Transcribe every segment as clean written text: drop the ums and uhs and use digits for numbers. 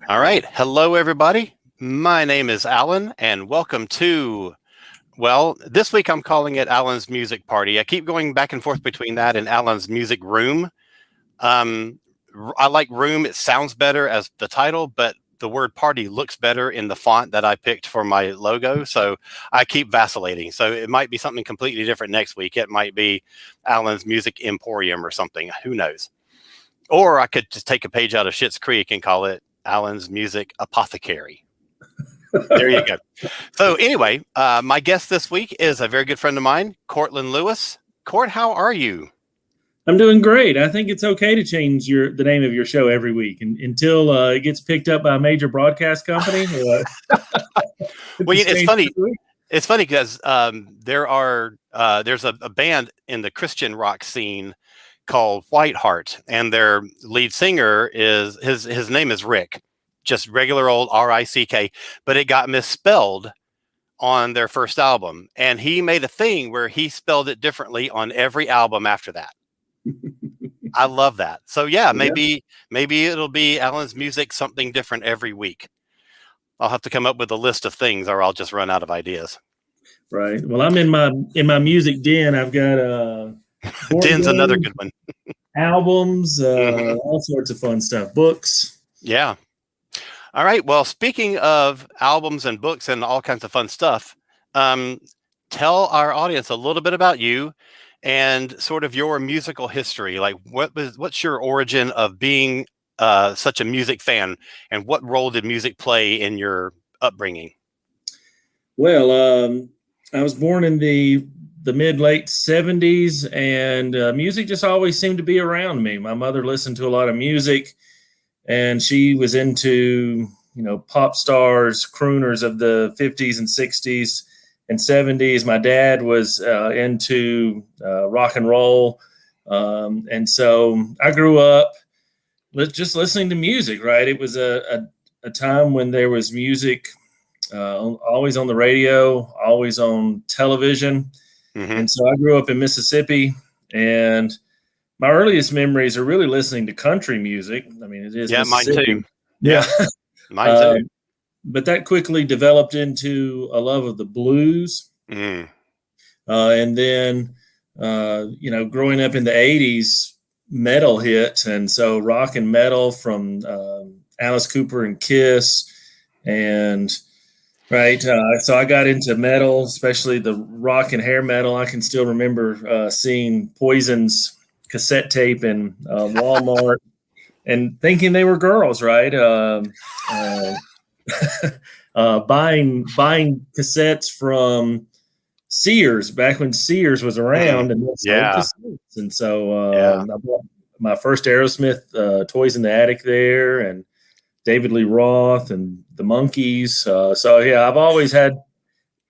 All right. Hello, everybody. My name is Alan, and welcome to, well, this week I'm calling it Alan's Music Party. I keep going back and forth between that and Alan's Music Room. Um, I like room. It sounds better as the title, but the word party looks better in the font that I picked for my logo. So I keep vacillating. So it might be something completely different next week. It might be Alan's Music Emporium or something. Who knows? Or I could just take a page out of Schitt's Creek and call it Alan's Music Apothecary. There you go. So anyway, my guest this week is a very good friend of mine, Courtland Lewis. Court, how are you? I'm doing great. I think it's okay to change the name of your show every week until it gets picked up by a major broadcast company. Well, it's funny. It's funny because there's a band in the Christian rock scene called Whiteheart, and their lead singer is his name is Rick, just regular old R-I-C-K, but it got misspelled on their first album, and he made a thing where he spelled it differently on every album after that. I love that. So yeah, maybe it'll be Alan's Music something different every week. I'll have to come up with a list of things, or I'll just run out of ideas. Right. Well, I'm in my music den. I've got den's another good one. Albums, all sorts of fun stuff. Books. Yeah. All right. Well, speaking of albums and books and all kinds of fun stuff, tell our audience a little bit about you and sort of your musical history. Like, what's your origin of being such a music fan, and what role did music play in your upbringing? Well, I was born in the mid-late 70s, and music just always seemed to be around me. My mother listened to a lot of music, and she was into, pop stars, crooners of the 50s and 60s and 70s. My dad was into rock and roll. And so I grew up just listening to music, right? It was a time when there was music always on the radio, always on television. Mm-hmm. And so I grew up in Mississippi, and my earliest memories are really listening to country music. I mean, it is. Yeah, mine too. Yeah. Mine too. But that quickly developed into a love of the blues. And then, growing up in the 80s, metal hit. And so rock and metal from Alice Cooper and Kiss. And right. So I got into metal, especially the rock and hair metal. I can still remember seeing Poison's cassette tape in Walmart and thinking they were girls, right? Buying cassettes from Sears back when Sears was around, and cassettes. And so I bought my first Aerosmith Toys in the Attic there, and David Lee Roth and the Monkees. So yeah, I've always had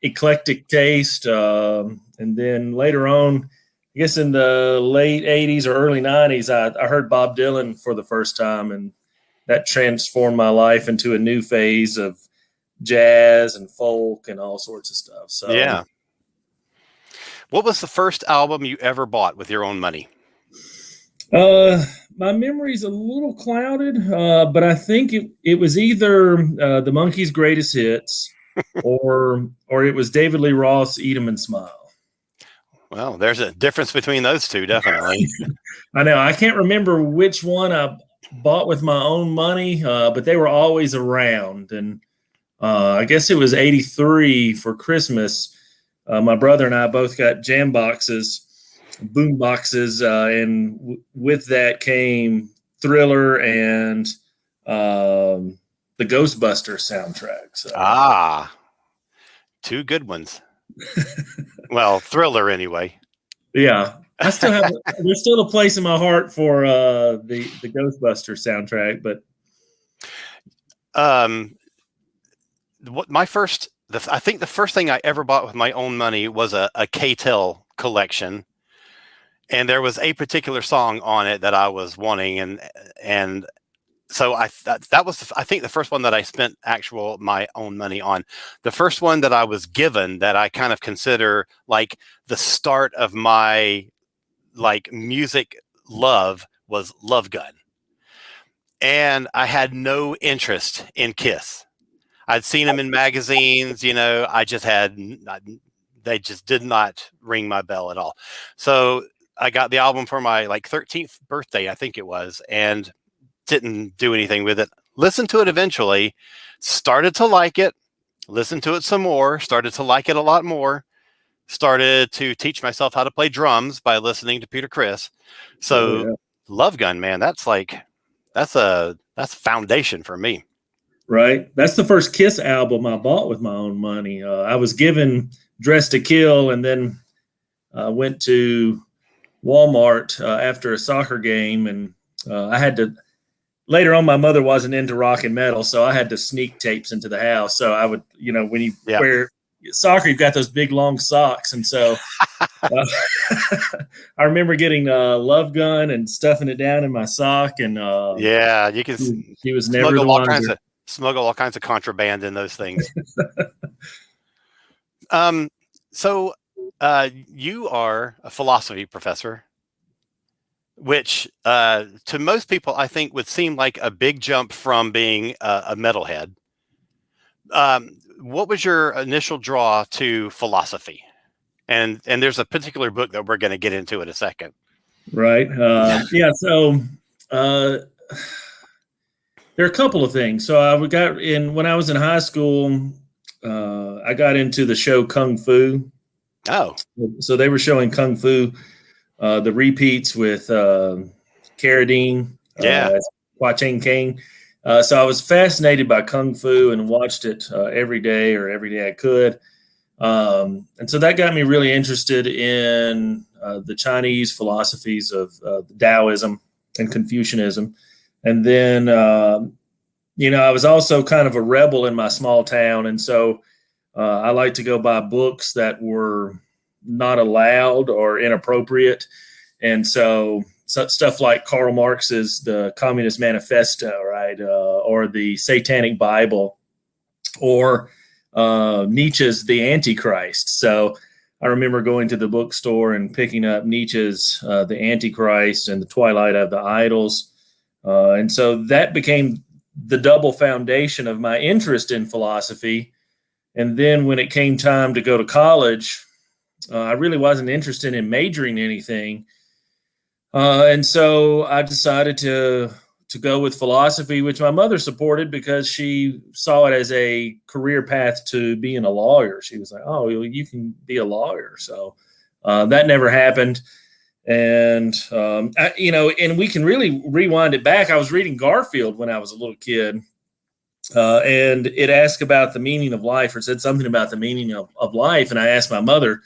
eclectic taste. And then later on, I guess in the late 80s or early 90s, I heard Bob Dylan for the first time, and that transformed my life into a new phase of jazz and folk and all sorts of stuff. So yeah. What was the first album you ever bought with your own money? My memory's a little clouded, but I think it was either the Monkees' Greatest Hits or it was David Lee Roth's Eat 'Em and Smile. Well, there's a difference between those two, definitely. I know. I can't remember which one I bought with my own money, but they were always around. And I guess it was 83 for Christmas. My brother and I both got jam boxes, boom boxes, and with that came Thriller and the Ghostbusters soundtrack. So. Two good ones. Well, Thriller anyway. Yeah, I still have. There's still a place in my heart for the Ghostbusters soundtrack, but I think the first thing I ever bought with my own money was a K-Tel collection, and there was a particular song on it that I was wanting, and so that was I think the first one that I spent my own money on. The first one that I was given that I kind of consider like the start of my like music love was Love Gun. and I had no interest in Kiss. I'd seen them in magazines, I just they just did not ring my bell at all. So I got the album for my 13th birthday, I think it was, and didn't do anything with it. Listened to it eventually, started to like it, listened to it some more, started to like it a lot more, started to teach myself how to play drums by listening to Peter Criss. So yeah. Love Gun, man, that's foundation for me. Right. That's the first Kiss album I bought with my own money. I was given Dress to Kill, and then went to Walmart after a soccer game, and I had to. Later on, my mother wasn't into rock and metal, so I had to sneak tapes into the house. So I would, when you wear soccer, you've got those big long socks, and so I remember getting Love Gun and stuffing it down in my sock, and you can. He was never the one. Smuggle all kinds of contraband in those things. So you are a philosophy professor, which to most people I think would seem like a big jump from being a metalhead. What was your initial draw to philosophy? And there's a particular book that we're going to get into in a second. Right. Yeah. So there are a couple of things. So when I was in high school, I got into the show Kung Fu. Oh. So they were showing Kung Fu, the repeats with Carradine, Hua Ching King. So I was fascinated by Kung Fu and watched it every day I could. And so that got me really interested in the Chinese philosophies of Taoism and Confucianism. And then, I was also kind of a rebel in my small town. And so I like to go buy books that were not allowed or inappropriate. And so stuff like Karl Marx's The Communist Manifesto, right? Or the Satanic Bible, or Nietzsche's The Antichrist. So I remember going to the bookstore and picking up Nietzsche's The Antichrist and The Twilight of the Idols. And so that became the double foundation of my interest in philosophy. And then when it came time to go to college, I really wasn't interested in majoring in anything. And so I decided to go with philosophy, which my mother supported because she saw it as a career path to being a lawyer. She was like, oh, you can be a lawyer. So that never happened. And, and we can really rewind it back. I was reading Garfield when I was a little kid, and it asked about the meaning of life, or said something about the meaning of life. And I asked my mother,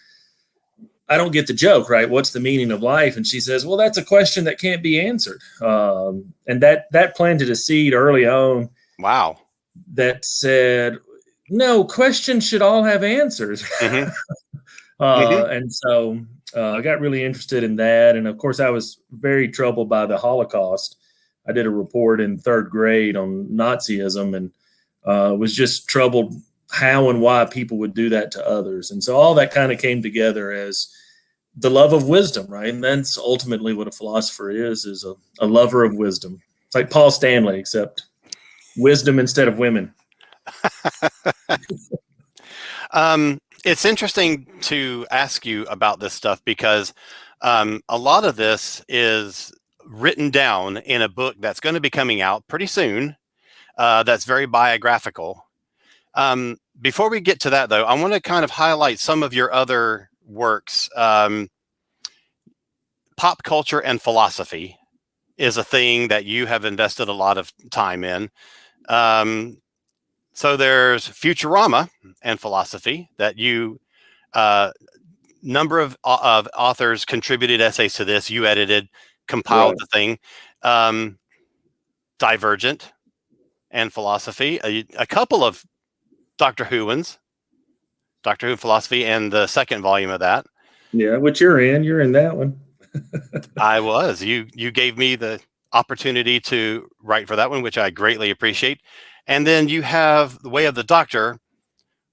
I don't get the joke, right? What's the meaning of life? And she says, well, that's a question that can't be answered. And that planted a seed early on. Wow. That said, no, questions should all have answers. Mm-hmm. And so I got really interested in that. And of course, I was very troubled by the Holocaust. I did a report in third grade on Nazism, and was just troubled how and why people would do that to others. And so all that kind of came together as the love of wisdom, right? And that's ultimately what a philosopher is a lover of wisdom. It's like Paul Stanley, except wisdom instead of women. It's interesting to ask you about this stuff because a lot of this is written down in a book that's going to be coming out pretty soon. That's very biographical. Before we get to that, though, I want to kind of highlight some of your other works. Pop culture and philosophy is a thing that you have invested a lot of time in. So there's Futurama and philosophy that you, number of authors contributed essays to this. You edited, compiled the thing. Divergent and philosophy, a couple of Doctor Who philosophy, and the second volume of that. Yeah, which you're in that one. I was. You gave me the opportunity to write for that one, which I greatly appreciate. And then you have The Way of the Doctor,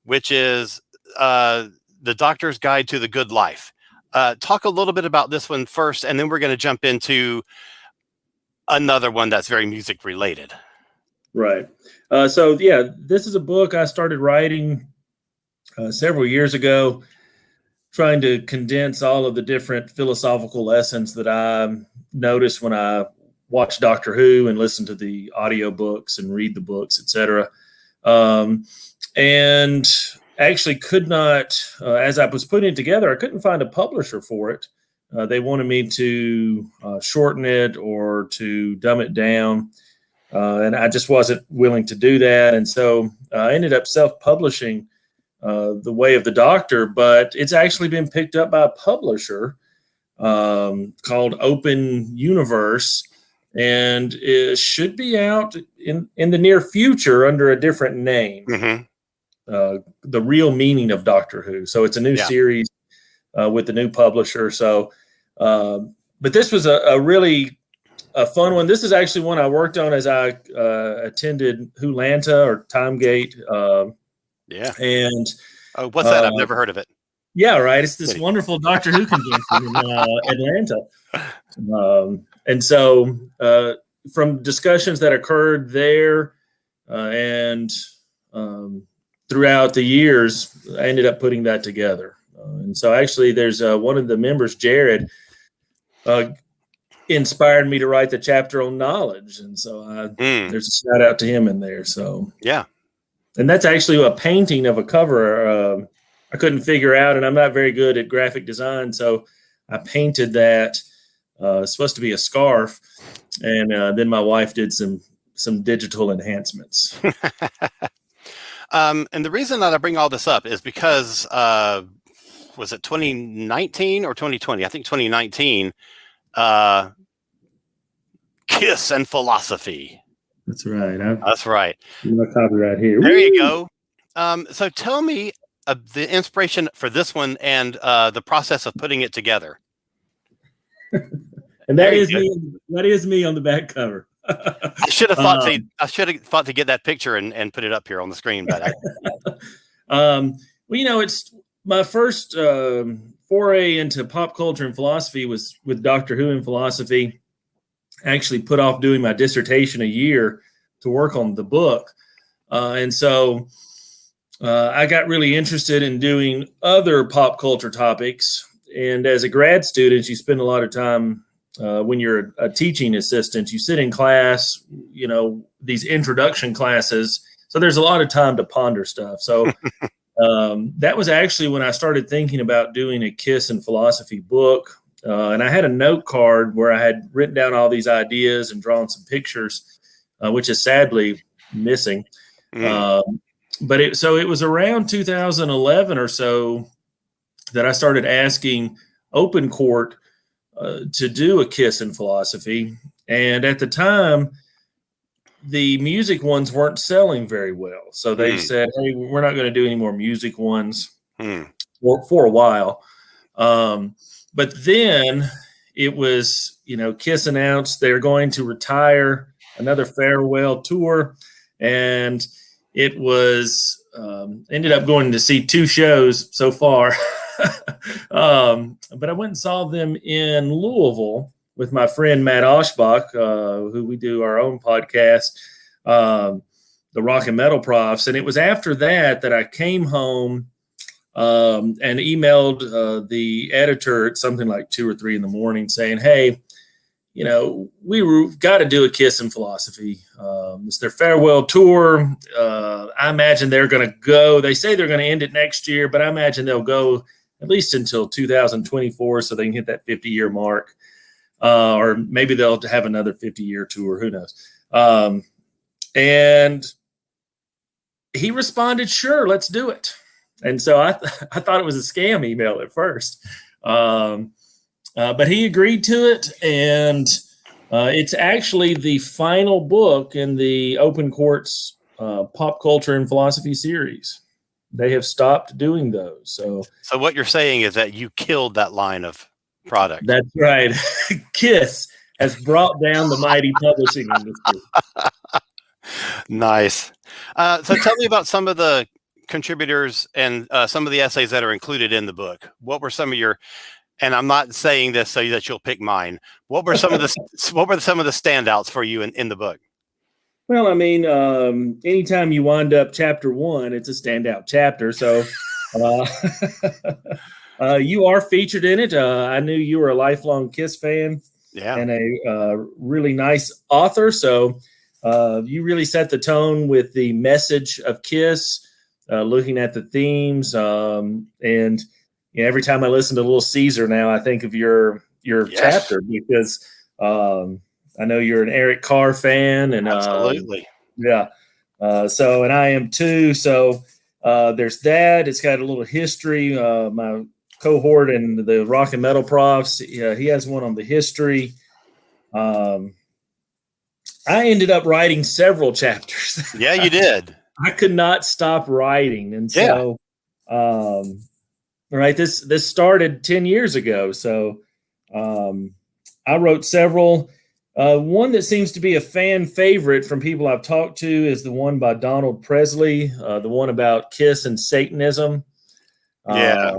which is the Doctor's Guide to the Good Life. Talk a little bit about this one first, and then we're going to jump into another one that's very music related. Right. So yeah, this is a book I started writing several years ago, trying to condense all of the different philosophical lessons that I noticed when I watch Doctor Who and listen to the audiobooks and read the books, etc. And actually could not, as I was putting it together, I couldn't find a publisher for it. They wanted me to shorten it or to dumb it down. And I just wasn't willing to do that. And so I ended up self-publishing The Way of the Doctor, but it's actually been picked up by a publisher called Open Universe, and it should be out in the near future under a different name. Mm-hmm. The Real Meaning of Doctor Who. So it's a new series with the new publisher. So, but this was a really fun one. This is actually one I worked on as I attended Wholanta or Timegate. And what's that? I've never heard of it. Yeah, right. It's this wonderful Doctor Who convention in Atlanta. And so from discussions that occurred there and throughout the years, I ended up putting that together. And so actually there's one of the members, Jared, inspired me to write the chapter on knowledge. And so there's a shout out to him in there. So yeah. And that's actually a painting of a cover I couldn't figure out, and I'm not very good at graphic design. So I painted that. It's supposed to be a scarf. And then my wife did some digital enhancements. And the reason that I bring all this up is because, was it 2019 or 2020? I think 2019, Kiss and Philosophy. That's right. That's right. My copyright here. There you go. So tell me the inspiration for this one and the process of putting it together. And that is me. That is me on the back cover. I should have thought to get that picture and put it up here on the screen, but well, it's my first foray into pop culture and philosophy was with Doctor Who and philosophy. I actually put off doing my dissertation a year to work on the book, and so I got really interested in doing other pop culture topics. And as a grad student, you spend a lot of time. When you're a teaching assistant, you sit in class, these introduction classes. So there's a lot of time to ponder stuff. So that was actually when I started thinking about doing a Kiss and philosophy book. And I had a note card where I had written down all these ideas and drawn some pictures, which is sadly missing. But it was around 2011 or so that I started asking Open Court to do a Kiss in philosophy. And at the time, the music ones weren't selling very well. So they said, hey, we're not going to do any more music ones for a while. But then it was, Kiss announced they're going to retire, another farewell tour. And it was ended up going to see 2 shows so far. But I went and saw them in Louisville with my friend Matt Oshbach, who we do our own podcast, the Rock and Metal Profs. And it was after that I came home and emailed the editor at something like 2 or 3 in the morning saying, hey, we've got to do a Kiss in philosophy. It's their farewell tour. I imagine they're going to go. They say they're going to end it next year, but I imagine they'll go at least until 2024 so they can hit that 50-year mark. Or maybe they'll have another 50-year tour. Who knows? And he responded, sure, let's do it. And so I thought it was a scam email at first. But he agreed to it, and it's actually the final book in the Open Court's Pop Culture and Philosophy series. They have stopped doing those. So what you're saying is that you killed that line of product. That's right. Kiss has brought down the mighty publishing industry. Nice. So tell me about some of the contributors and some of the essays that are included in the book. What were some of your Yeah. And I'm not saying this so that you'll pick mine. What were some of the standouts for you in the book? Well, I mean, anytime you wind up chapter 1, it's a standout chapter. So you are featured in it. I knew you were a lifelong Kiss fan and a really nice author. So you really set the tone with the message of Kiss, looking at the themes. And every time I listen to Little Caesar now, I think of your chapter because I know you're an Eric Carr fan, and absolutely, yeah. So, and I am too. So, there's that. It's got a little history. My cohort in the Rock and Metal Profs, he has one on the history. I ended up writing several chapters. Yeah, you did. I could not stop writing, and so, right. This started 10 years ago. So, I wrote several. One that seems to be a fan favorite from people I've talked to is the one by Donald Presley, the one about Kiss and Satanism. Yeah.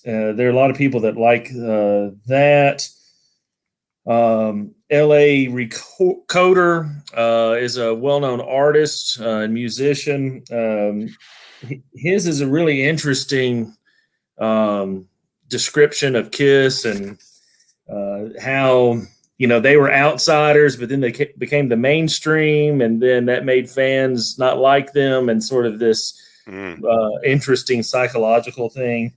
There are a lot of people that like that. L.A. Recorder is a well-known artist and musician. His is a really interesting description of Kiss and how they were outsiders, but then they became the mainstream, and then that made fans not like them, and sort of this interesting psychological thing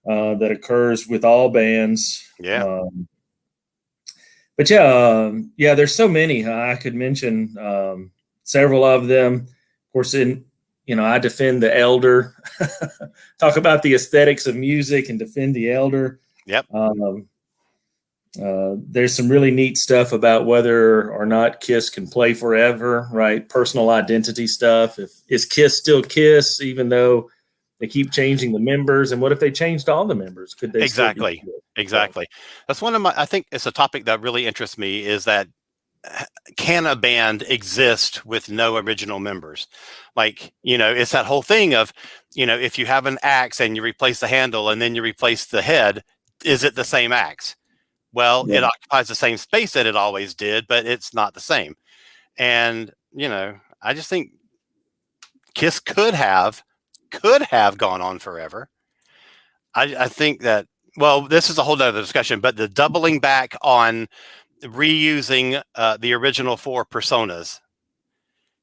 that occurs with all bands. Yeah. But there's so many. I could mention several of them. Of course, I defend the elder, talk about the aesthetics of music and defend the elder. Yep. There's some really neat stuff about whether or not Kiss can play forever, right? Personal identity stuff. Is Kiss still Kiss, even though they keep changing the members? And what if they changed all the members? Could they? Exactly. That's one of I think it's a topic that really interests me, is that can a band exist with no original members? Like, it's that whole thing of, if you have an axe and you replace the handle and then you replace the head, is it the same axe? Well, it occupies the same space that it always did, but it's not the same. And, I just think Kiss could have gone on forever. I think that, well, this is a whole other discussion, but the doubling back on reusing the original 4 personas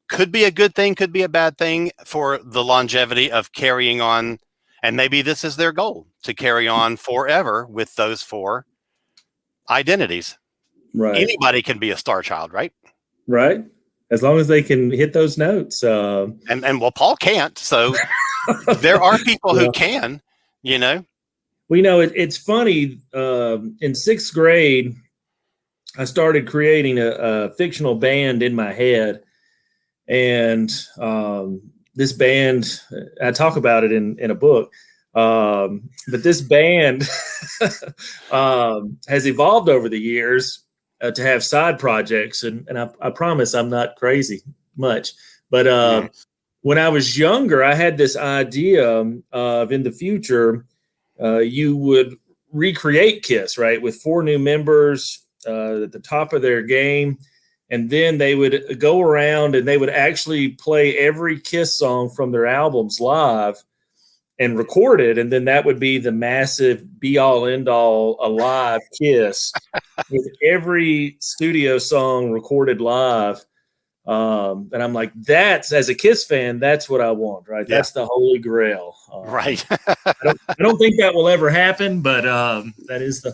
could be a good thing, could be a bad thing for the longevity of carrying on. And maybe this is their goal, to carry on forever with those 4 identities. Right. Anybody can be a star child, right? Right. As long as they can hit those notes. And well, Paul can't. So there are people who can, We know it's funny. In 6th grade, I started creating a fictional band in my head. And this band, I talk about it in a book. But this band has evolved over the years to have side projects, and I promise I'm not crazy much. But when I was younger, I had this idea of, in the future, you would recreate Kiss, right, with 4 new members at the top of their game. And then they would go around and they would actually play every Kiss song from their albums live and record it, and then that would be the massive be-all, end-all, alive Kiss with every studio song recorded live. And I'm like, as a Kiss fan, that's what I want, right? Yeah. That's the holy grail. Right. I don't think that will ever happen, but that is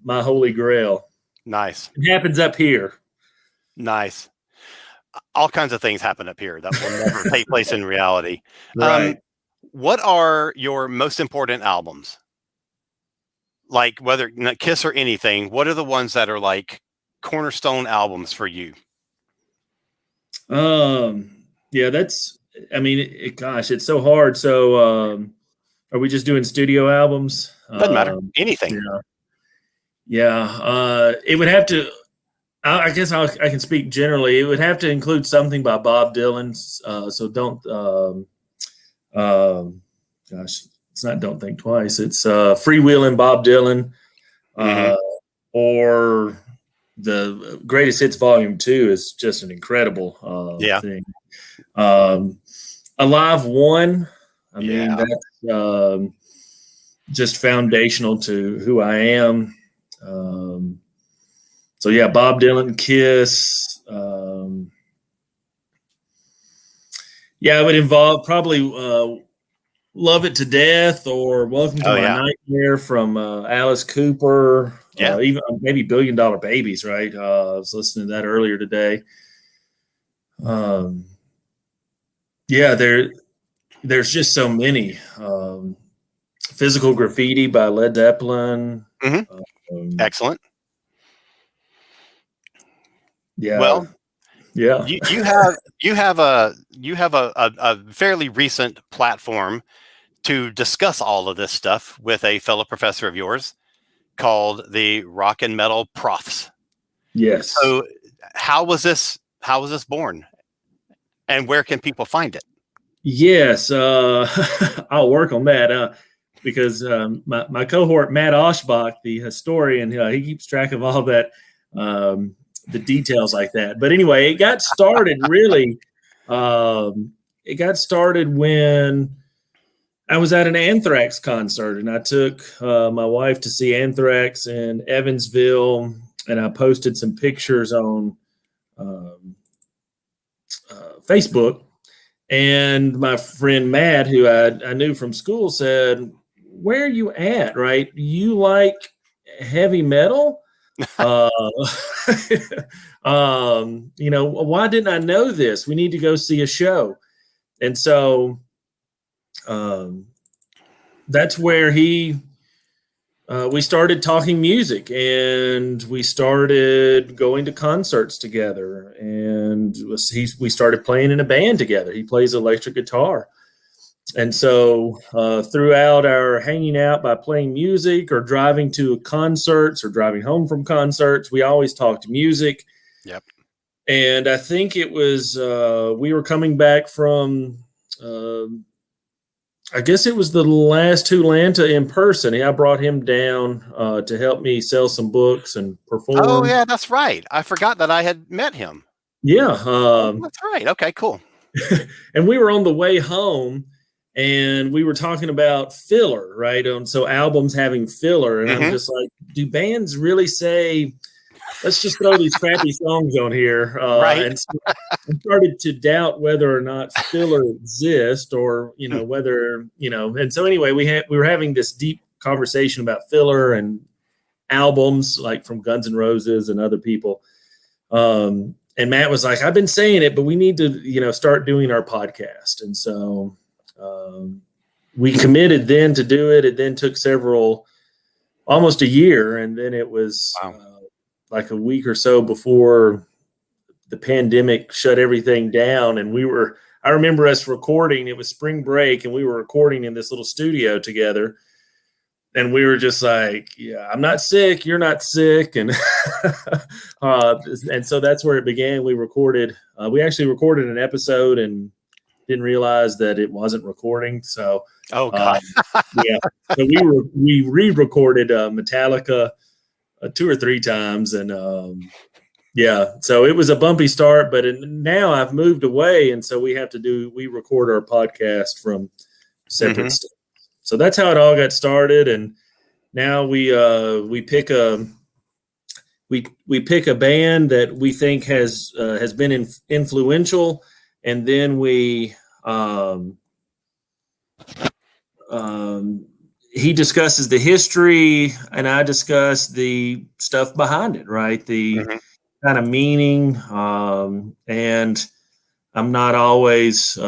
my holy grail. Nice. It happens up here. Nice. All kinds of things happen up here that will never take place in reality. Right. What are your most important albums? Like, whether Kiss or anything, what are the ones that are like cornerstone albums for you? Yeah, gosh, it's so hard. So, are we just doing studio albums? Doesn't matter. Anything. Yeah. It would have to, I guess I can speak generally. It would have to include something by Bob Dylan. So don't, gosh, it's not Don't Think Twice. It's Freewheelin' Bob Dylan, or the Greatest Hits Volume 2 is just an incredible thing. Alive One, I mean, that's just foundational to who I am. So yeah, Bob Dylan, Kiss. Yeah, it would involve probably Love It to Death or Welcome to My Nightmare from Alice Cooper. Even maybe $1 Billion Babies, right? I was listening to that earlier today. Yeah, there's just so many. Physical Graffiti by Led Zeppelin. Excellent. Yeah. Well, yeah. You have a fairly recent platform to discuss all of this stuff with a fellow professor of yours called the Rock and Metal Profs. Yes. So how was this born, and where can people find it? Yes, I'll work on that because my cohort, Matt Oshbach, the historian, he keeps track of all that, the details like that. But anyway, it got started really. It got started when I was at an Anthrax concert, and I took my wife to see Anthrax in Evansville, and I posted some pictures on Facebook. And my friend Matt, who I knew from school, said, "Where are you at? Right? You like heavy metal? Why didn't I know this? We need to go see a show." And so that's where we started talking music, and we started going to concerts together, and we started playing in a band together. He plays electric guitar. And so throughout our hanging out by playing music or driving to concerts or driving home from concerts, we always talked music. Yep. And I think it was we were coming back from I guess it was the last Tulanta in person. I brought him down to help me sell some books and perform. Oh, yeah, that's right. I forgot that I had met him. Yeah. That's right. Okay, cool. And we were on the way home, and we were talking about filler, right? So albums having filler. And I'm just like, do bands really say, let's just throw these crappy songs on here? Right. And so I started to doubt whether or not filler exists, or whether and so anyway, we were having this deep conversation about filler and albums, like from Guns N' Roses and other people, and Matt was like, "I've been saying it, but we need to start doing our podcast." And so we committed then to do it. It then took almost a year, and then it was like a week or so before the pandemic shut everything down. And I remember us recording, it was spring break, and we were recording in this little studio together. And we were just like, yeah, I'm not sick, you're not sick. And and so that's where it began. We actually recorded an episode and didn't realize that it wasn't recording. So, oh God. Yeah. So we re-recorded Metallica 2 or 3 times. And yeah, so it was a bumpy start, but now I've moved away, and so we record our podcast from separate stuff. So that's how it all got started, and now we pick a band that we think has been influential, and then he discusses the history, and I discuss the stuff behind it, right? The kind of meaning, and I'm not always,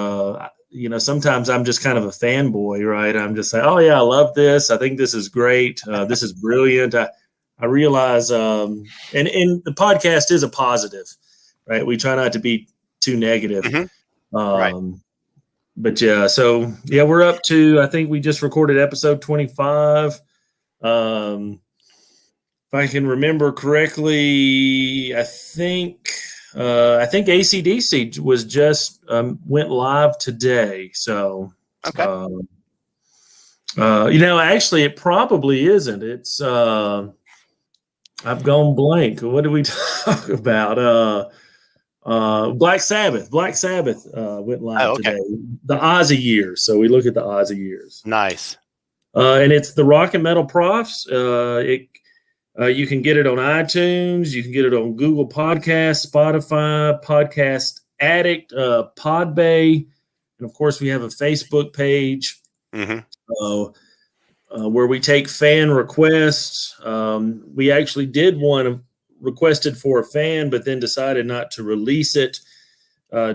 sometimes I'm just kind of a fanboy, right? I'm just like, oh yeah, I love this. I think this is great. This is brilliant. I realize, and the podcast is a positive, right? We try not to be too negative. Right. But yeah, so yeah, we're up to, I think we just recorded episode 25. If I can remember correctly, I think AC/DC was just went live today. So okay. Actually, it probably isn't. It's I've gone blank. What did we talk about? Black Sabbath. Black Sabbath went live Oh, okay. today. The Ozzy years. So we look at the Ozzy years. Nice. And it's the Rock and Metal Profs. You can get it on iTunes. You can get it on Google Podcasts, Spotify, Podcast Addict, Podbay. And, of course, we have a Facebook page where we take fan requests. We actually did one requested for a fan, but then decided not to release it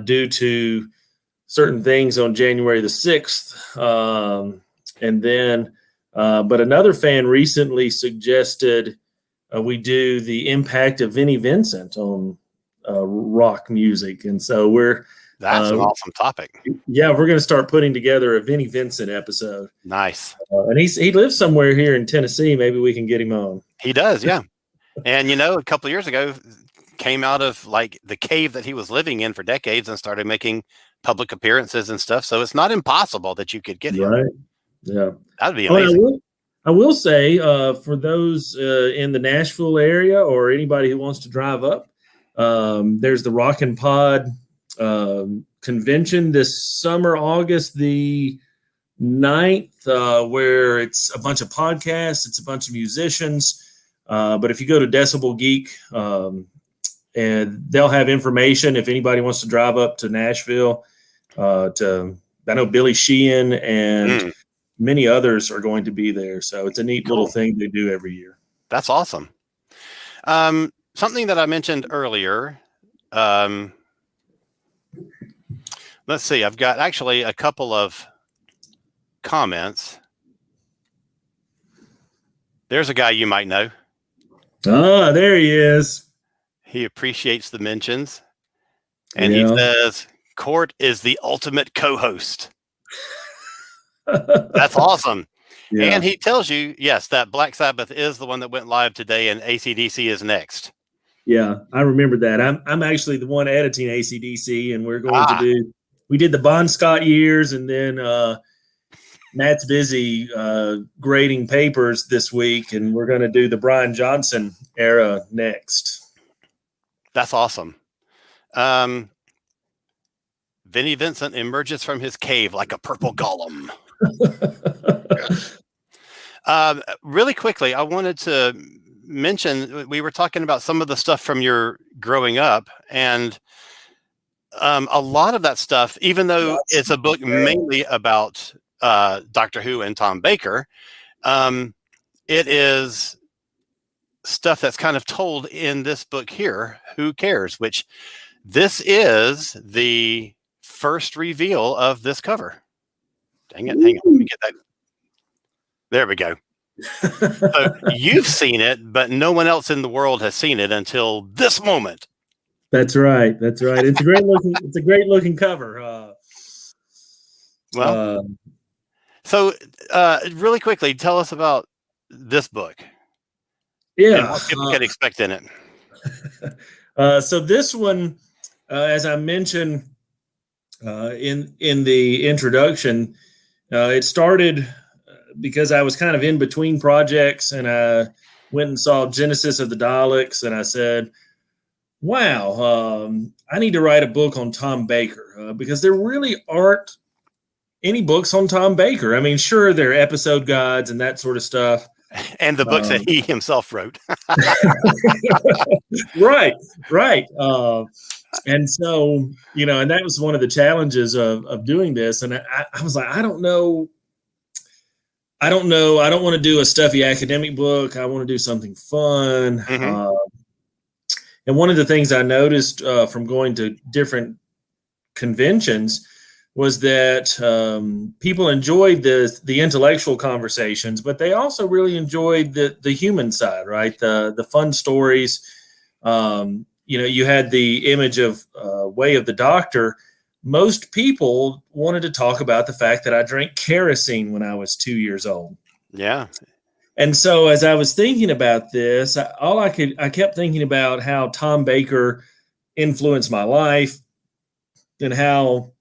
due to certain things on January the 6th. But another fan recently suggested we do the impact of Vinnie Vincent on rock music. And so that's an awesome topic. Yeah, we're going to start putting together a Vinnie Vincent episode. Nice. And he lives somewhere here in Tennessee. Maybe we can get him on. He does, yeah. And, a couple of years ago, came out of like the cave that he was living in for decades and started making public appearances and stuff. So it's not impossible that you could get him. Right. Yeah. That'd be amazing. I will say for those in the Nashville area or anybody who wants to drive up, there's the Rock and Pod convention this summer, August the 9th, where it's a bunch of podcasts, it's a bunch of musicians. But if you go to Decibel Geek, and they'll have information if anybody wants to drive up to Nashville. I know Billy Sheehan and many others are going to be there. So it's a neat little thing they do every year. That's awesome. Something that I mentioned earlier. Let's see. I've got actually a couple of comments. There's a guy you might know. Oh, there he is. He appreciates the mentions. And he says, Court is the ultimate co-host. That's awesome. Yeah. And he tells you, yes, that Black Sabbath is the one that went live today and AC/DC is next. Yeah, I remember that. I'm actually the one editing AC/DC, and we're going we did the Bon Scott years, and then Matt's busy grading papers this week, and we're going to do the Brian Johnson era next. That's awesome. Vinnie Vincent emerges from his cave like a purple golem. Really quickly, I wanted to mention, we were talking about some of the stuff from your growing up, and a lot of that stuff, even though it's a book mainly about Doctor Who and Tom Baker, it is stuff that's kind of told in this book here, Who Cares? Which this is the first reveal of this cover. Dang it, hang on, let me get that. There we go. So you've seen it, but no one else in the world has seen it until this moment. That's right. That's right. It's a great looking. It's a great looking cover. So really quickly, tell us about this book. Yeah, and what people can expect in it. So this one, as I mentioned in the introduction, it started because I was kind of in between projects, and I went and saw Genesis of the Daleks, and I said, wow, I need to write a book on Tom Baker because there really aren't any books on Tom Baker. I mean, sure, there are episode guides and that sort of stuff. And the books that he himself wrote. Right. And so, and that was one of the challenges of doing this. And I was like, I don't know. I don't want to do a stuffy academic book. I want to do something fun. Mm-hmm. And one of the things I noticed from going to different conventions was that people enjoyed the intellectual conversations, but they also really enjoyed the human side, right? The fun stories. You had the image of Way of the Doctor. Most people wanted to talk about the fact that I drank kerosene when I was 2 years old. Yeah. And so as I was thinking about this, I kept thinking about how Tom Baker influenced my life and how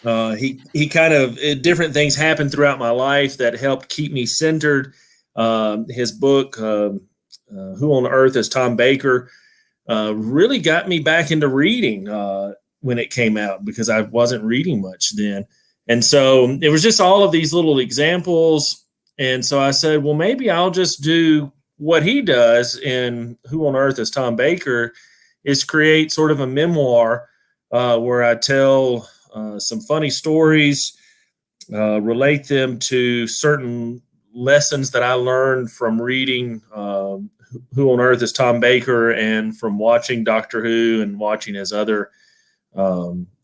He kind of different things happened throughout my life that helped keep me centered. His book, Who on Earth is Tom Baker, really got me back into reading when it came out, because I wasn't reading much then. And so it was just all of these little examples. And so I said, well, maybe I'll just do what he does in Who on Earth is Tom Baker, is create sort of a memoir where I tell some funny stories, relate them to certain lessons that I learned from reading Who on Earth is Tom Baker, and from watching Doctor Who and watching his other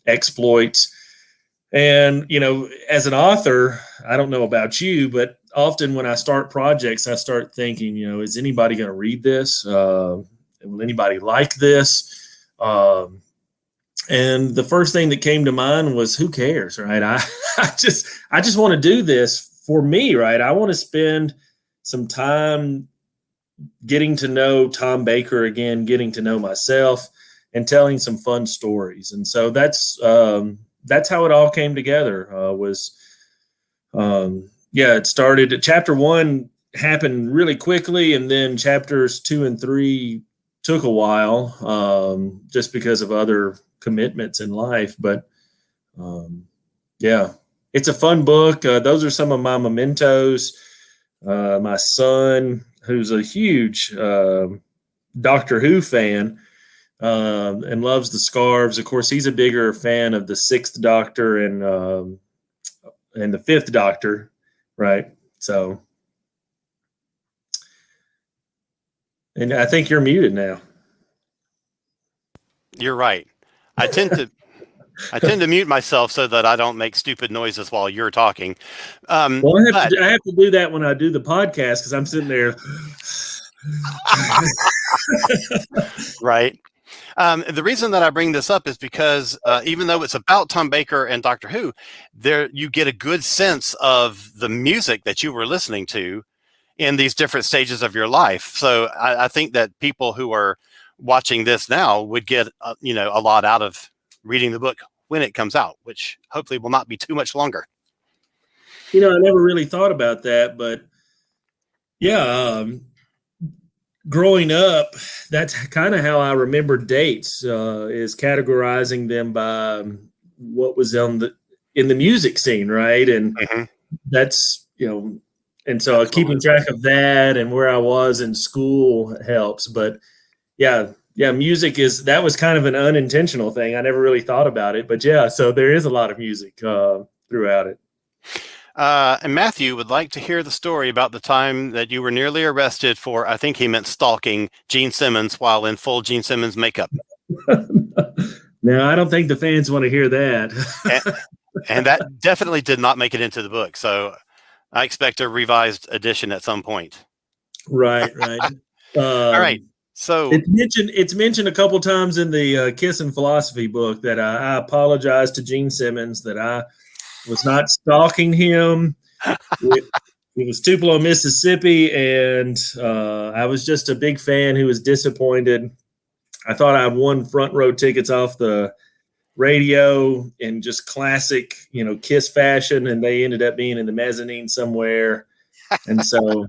exploits. And, as an author, I don't know about you, but often when I start projects, I start thinking, is anybody going to read this? Will anybody like this? And the first thing that came to mind was, who cares, right? I just want to do this for me, right? I want to spend some time getting to know Tom Baker again, getting to know myself, and telling some fun stories. And so that's how it all came together. It started. Chapter 1 happened really quickly, and then chapters 2 and 3 took a while, just because of other commitments in life. But it's a fun book. Those are some of my mementos. My son, who's a huge Doctor Who fan, and loves the scarves. Of course, he's a bigger fan of the Sixth Doctor and the Fifth Doctor, right? So, and I think you're muted now. You're right. I tend to mute myself so that I don't make stupid noises while you're talking. Well, I have to do that when I do the podcast, because I'm sitting there. Right. The reason that I bring this up is because even though it's about Tom Baker and Doctor Who, there you get a good sense of the music that you were listening to in these different stages of your life. So I think that people who are watching this now would get a lot out of reading the book when it comes out, which hopefully will not be too much longer. I never really thought about that, but yeah. Growing up, that's kind of how I remember dates, is categorizing them by what was in the music scene, right? And that's, and so Absolutely. Keeping track of that and where I was in school helps. But yeah, music that was kind of an unintentional thing. I never really thought about it, but yeah, so there is a lot of music throughout it. And Matthew would like to hear the story about the time that you were nearly arrested for, I think he meant stalking, Gene Simmons while in full Gene Simmons makeup. No, I don't think the fans want to hear that. and that definitely did not make it into the book. So I expect a revised edition at some point. Right. All right. So it's mentioned a couple times in the Kiss and Philosophy book that I apologize to Gene Simmons that I was not stalking him. It was Tupelo, Mississippi, and I was just a big fan who was disappointed. I thought I won front row tickets off the radio in just classic, Kiss fashion, and they ended up being in the mezzanine somewhere. And so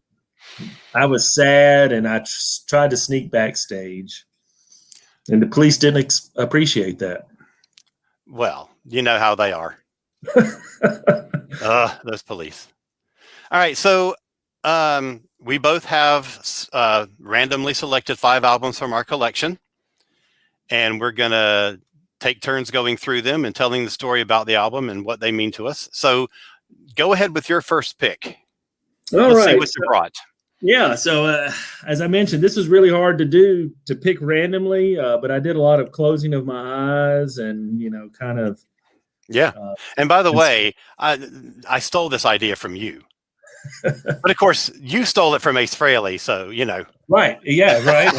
I was sad, and I tried to sneak backstage, and the police didn't appreciate that. Well, you know how they are. Those police. All right, so we both have randomly selected 5 albums from our collection, and we're gonna take turns going through them and telling the story about the album and what they mean to us. So go ahead with your first pick. Let's see what you brought. Yeah, so as I mentioned, this was really hard to pick randomly, but I did a lot of closing of my eyes and, kind of. Yeah. And by the way, I stole this idea from you. But of course, you stole it from Ace Frehley, so, Right. Yeah, right.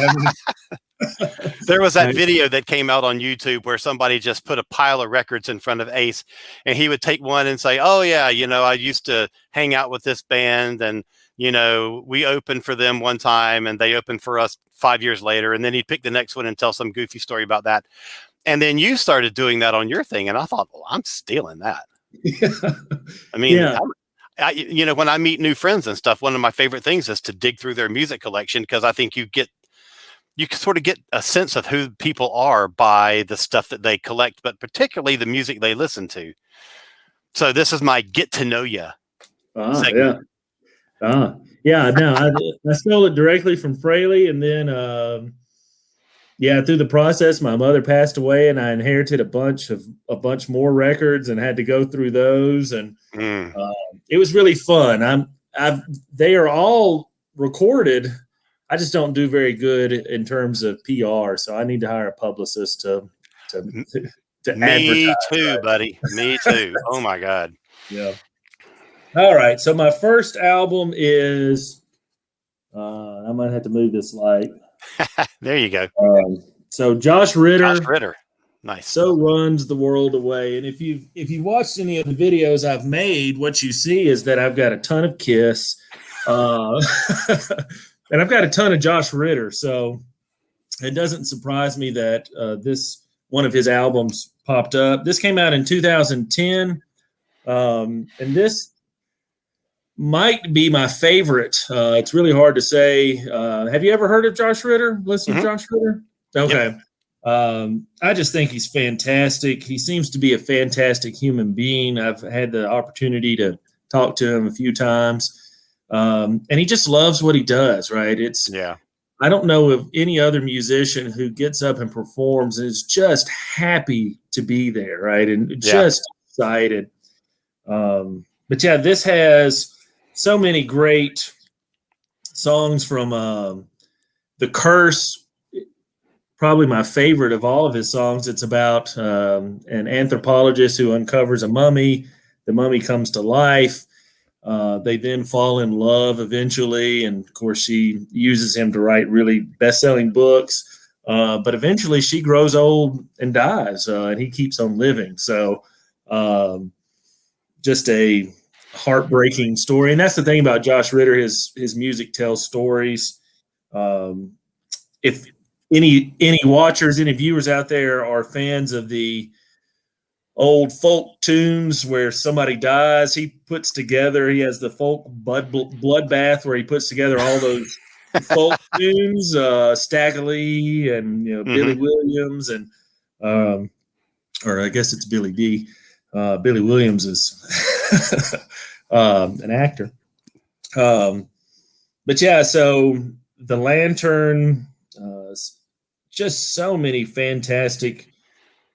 There was that video that came out on YouTube where somebody just put a pile of records in front of Ace, and he would take one and say, oh, yeah, I used to hang out with this band, and, we opened for them one time, and they opened for us 5 years later, and then he'd pick the next one and tell some goofy story about that. And then you started doing that on your thing, and I thought, well, I'm stealing that. I mean, Yeah. when I meet new friends and stuff, one of my favorite things is to dig through their music collection, because I think you can sort of get a sense of who people are by the stuff that they collect, but particularly the music they listen to. So this is my get to know you segment. Yeah. No, I stole it directly from Fraley, and then through the process, my mother passed away, and I inherited a bunch more records, and had to go through those, and it was really fun. They are all recorded. I just don't do very good in terms of PR, so I need to hire a publicist to Me advertise. too, Right? buddy. Me too. Oh my God. Yeah. All right. So my first album is. I might have to move this light. There you go. So Josh Ritter. Josh Ritter. Nice. So Runs the World Away. And if you've watched any of the videos I've made, what you see is that I've got a ton of Kiss, and I've got a ton of Josh Ritter. So it doesn't surprise me that this one of his albums popped up. This came out in 2010, and this might be my favorite. It's really hard to say. Have you ever heard of Josh Ritter? Listen to Josh Ritter? Okay. Yep. I just think he's fantastic. He seems to be a fantastic human being. I've had the opportunity to talk to him a few times. And he just loves what he does, right? I don't know of any other musician who gets up and performs and is just happy to be there, right? And just excited. But yeah, this has so many great songs from The Curse, probably my favorite of all of his songs. It's about an anthropologist who uncovers a mummy. The mummy comes to life. They then fall in love eventually. And of course, she uses him to write really best-selling books. But eventually she grows old and dies, and he keeps on living. So just a heartbreaking story. And that's the thing about Josh Ritter. His music tells stories. If any watchers, any viewers out there are fans of the old folk tunes where somebody dies, he has the folk bloodbath where he puts together all those folk tunes, Staggerly and Billy Williams and or I guess it's Billy D. Billy Williams is an actor. But yeah, so The Lantern, just so many fantastic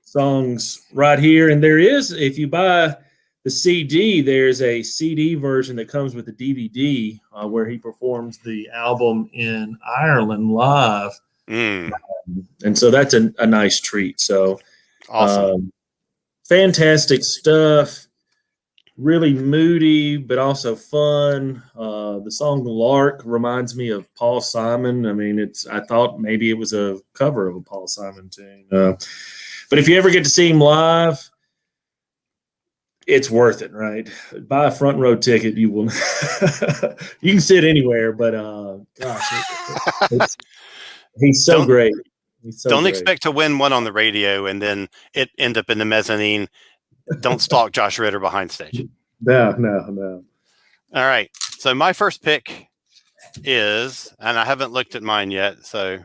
songs right here. And there is, if you buy the CD, there's a CD version that comes with the DVD where he performs the album in Ireland live. And so that's a nice treat. So awesome. Fantastic stuff. Really moody, but also fun. The song "Lark" reminds me of Paul Simon. I mean, I thought maybe it was a cover of a Paul Simon tune. But if you ever get to see him live, it's worth it, right? Buy a front row ticket. You will. You can sit anywhere, but gosh, he's so great. Don't expect to win one on the radio and then it end up in the mezzanine. Don't stalk Josh Ritter behind stage. No. All right. So my first pick is, and I haven't looked at mine yet. So,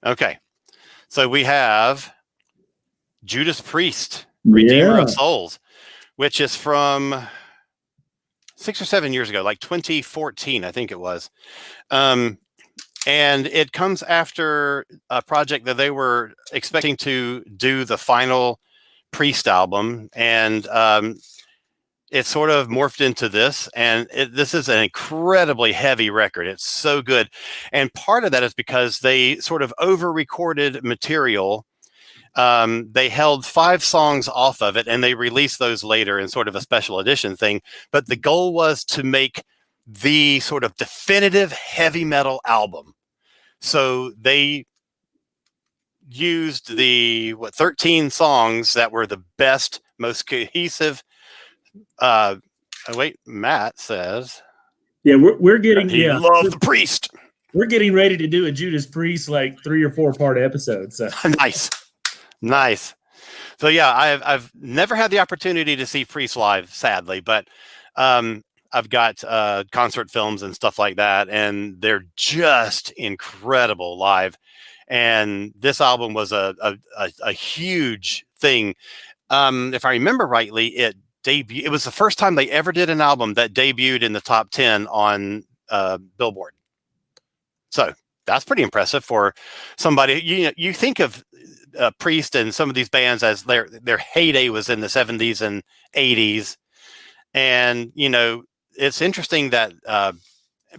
okay. So we have Judas Priest, Redeemer of Souls, which is from 6 or 7 years ago, like 2014, I think it was. And it comes after a project that they were expecting to do the final Priest album, and it sort of morphed into this, and this is an incredibly heavy record. It's so good, and part of that is because they sort of over-recorded material. They held 5 songs off of it, and they released those later in sort of a special edition thing, but the goal was to make the sort of definitive heavy metal album. So they used the 13 songs that were the best, most cohesive. Matt says, "Yeah, we're getting love the Priest. We're getting ready to do a Judas Priest like 3 or 4 part episode." So nice. Nice. So yeah, I've never had the opportunity to see Priest live, sadly, but um, I've got concert films and stuff like that, and they're just incredible live. And this album was a huge thing. If I remember rightly, it was the first time they ever did an album that debuted in the top 10 on Billboard. So that's pretty impressive for somebody. You think of Priest and some of these bands as their heyday was in the 70s and 80s, and it's interesting that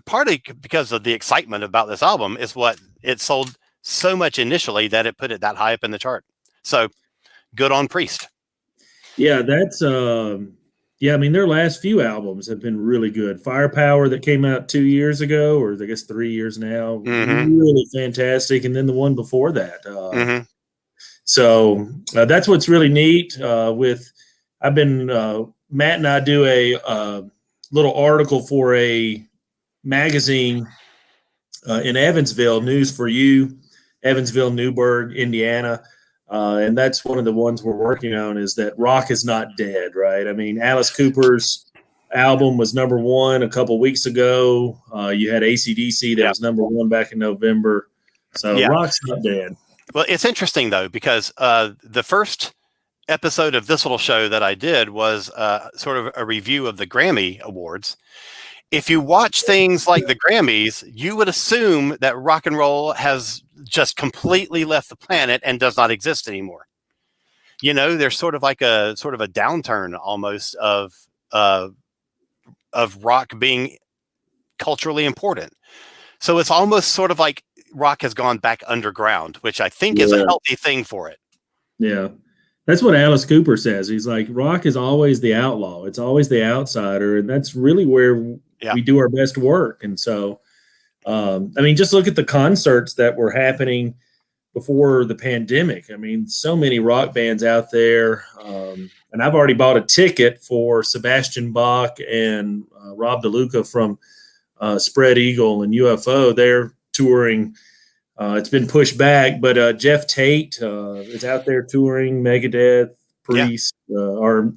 partly because of the excitement about this album is what it sold so much initially that it put it that high up in the chart. So good on Priest. Yeah, that's yeah, I mean their last few albums have been really good. Firepower that came out 2 years ago, or I guess 3 years now, really fantastic. And then the one before that. So that's what's really neat. I've been Matt and I do a little article for a magazine in Evansville, News for You, Evansville, Newburgh, Indiana. And that's one of the ones we're working on, is that rock is not dead, right? I mean, Alice Cooper's album was number one a couple weeks ago. You had AC/DC that was number one back in November. So rock's not dead. Well, it's interesting, though, because the first episode of this little show that I did was sort of a review of the Grammy Awards. If you watch things like the Grammys, you would assume that rock and roll has just completely left the planet and does not exist anymore. There's sort of a downturn almost of rock being culturally important. So it's almost sort of like rock has gone back underground, which I think is a healthy thing for it. Yeah. That's what Alice Cooper says. He's like, rock is always the outlaw. It's always the outsider. And that's really where we do our best work. And so, I mean, just look at the concerts that were happening before the pandemic. I mean, so many rock bands out there. And I've already bought a ticket for Sebastian Bach and Rob DeLuca from Spread Eagle and UFO. They're touring. It's been pushed back, but Jeff Tate is out there touring. Megadeth, Priest are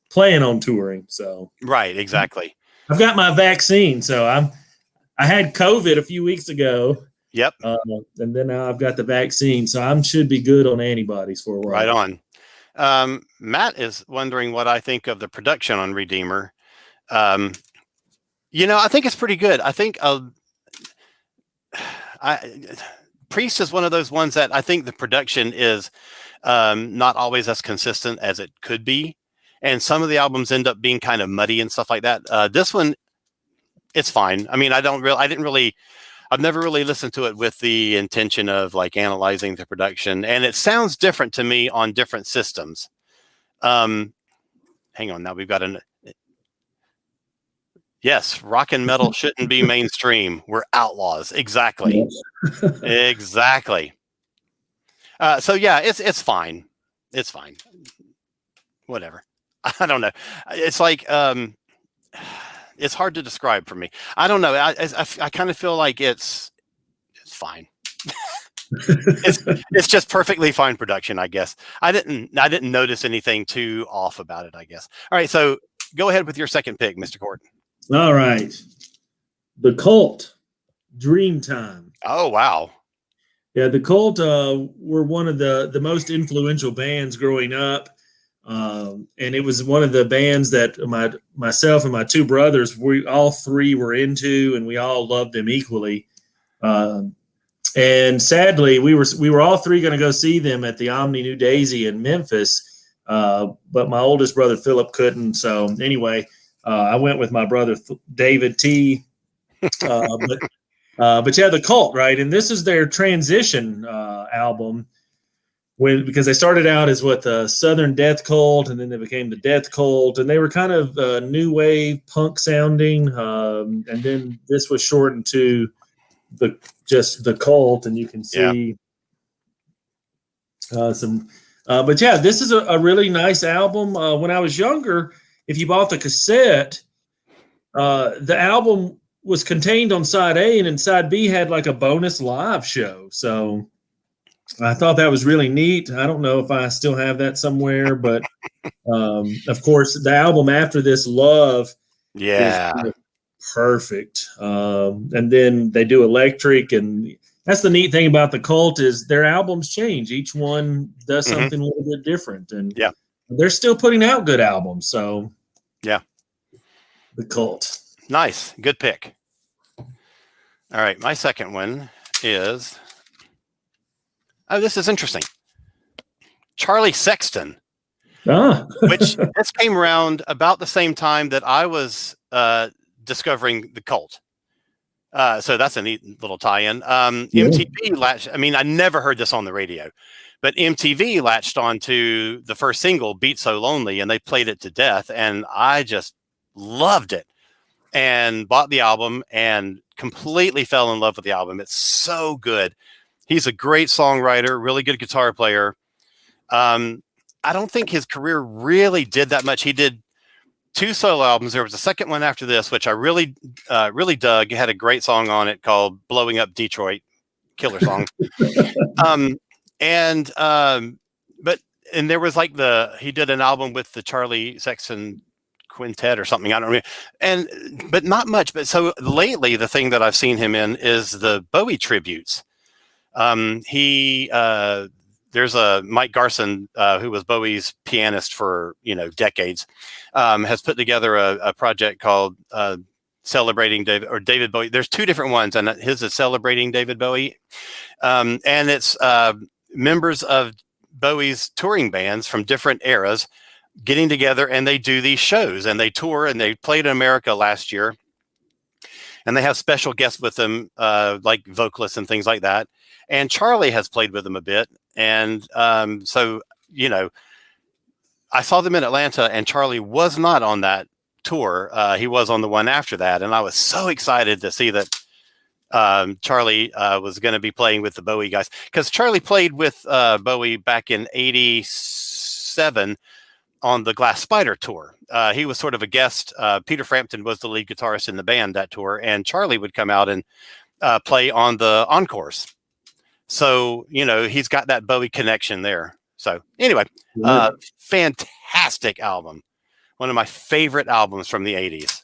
planning on touring. So right, exactly. I've got my vaccine, so I had COVID a few weeks ago. Yep. And then now I've got the vaccine, so I should be good on antibodies for a while. Right on. Matt is wondering what I think of the production on Redeemer. I think it's pretty good. I think Priest is one of those ones that I think the production is not always as consistent as it could be. And some of the albums end up being kind of muddy and stuff like that. This one, it's fine. I mean, I've never really listened to it with the intention of like analyzing the production. And it sounds different to me on different systems. Hang on, now we've got yes, rock and metal shouldn't be mainstream. We're outlaws. Exactly. Exactly. So yeah, it's fine. It's fine. Whatever. I don't know. It's like it's hard to describe for me. I don't know. I kind of feel like it's fine. it's just perfectly fine production, I guess. I didn't notice anything too off about it, I guess. All right, so go ahead with your second pick, Mr. Court. All right. The Cult, Dreamtime. Oh, wow. Yeah, the Cult were one of the most influential bands growing up. And it was one of the bands that myself and my two brothers, we all three were into, and we all loved them equally. And sadly, we were all three going to go see them at the Omni New Daisy in Memphis, but my oldest brother Philip couldn't. So anyway, I went with my brother David T. But yeah, the Cult, right? And this is their transition album. Because they started out as the Southern Death Cult, and then they became the Death Cult, and they were kind of new wave punk sounding, and then this was shortened to just the Cult, and you can see some. But yeah, this is a really nice album. When I was younger, if you bought the cassette, the album was contained on side A, and then side B had like a bonus live show. So I thought that was really neat. I don't know if I still have that somewhere, but of course, the album after this, Love, is Yeah. perfect. And then they do Electric, and that's the neat thing about the Cult is their albums change. Each one does something a little bit different, and Yeah. they're still putting out good albums. So Yeah. the Cult. Nice. Good pick. All right. My second one is, oh, this is interesting. Charlie Sexton, which this came around about the same time that I was discovering the Cult. So that's a neat little tie-in. MTV latched. I mean, I never heard this on the radio, but MTV latched onto the first single, "Beat So Lonely," and they played it to death, and I just loved it and bought the album and completely fell in love with the album. It's so good. He's a great songwriter, really good guitar player. I don't think his career really did that much. He did 2 solo albums. There was a second one after this, which I really dug. It had a great song on it called "Blowing Up Detroit," killer song. But there was like he did an album with the Charlie Sexton Quintet or something. I don't know. But not much. But so lately, the thing that I've seen him in is the Bowie tributes. There's a Mike Garson, who was Bowie's pianist for, decades, has put together a project called Celebrating David Bowie. There's 2 different ones, and his is Celebrating David Bowie. And it's members of Bowie's touring bands from different eras getting together, and they do these shows, and they tour, and they played in America last year. And they have special guests with them, like vocalists and things like that. And Charlie has played with them a bit. And so, I saw them in Atlanta, and Charlie was not on that tour. He was on the one after that. And I was so excited to see that Charlie was going to be playing with the Bowie guys. Because Charlie played with Bowie back in '87 on the Glass Spider tour. He was sort of a guest. Peter Frampton was the lead guitarist in the band that tour, and Charlie would come out and play on the encores. So, he's got that Bowie connection there. So anyway, fantastic album. One of my favorite albums from the 80s.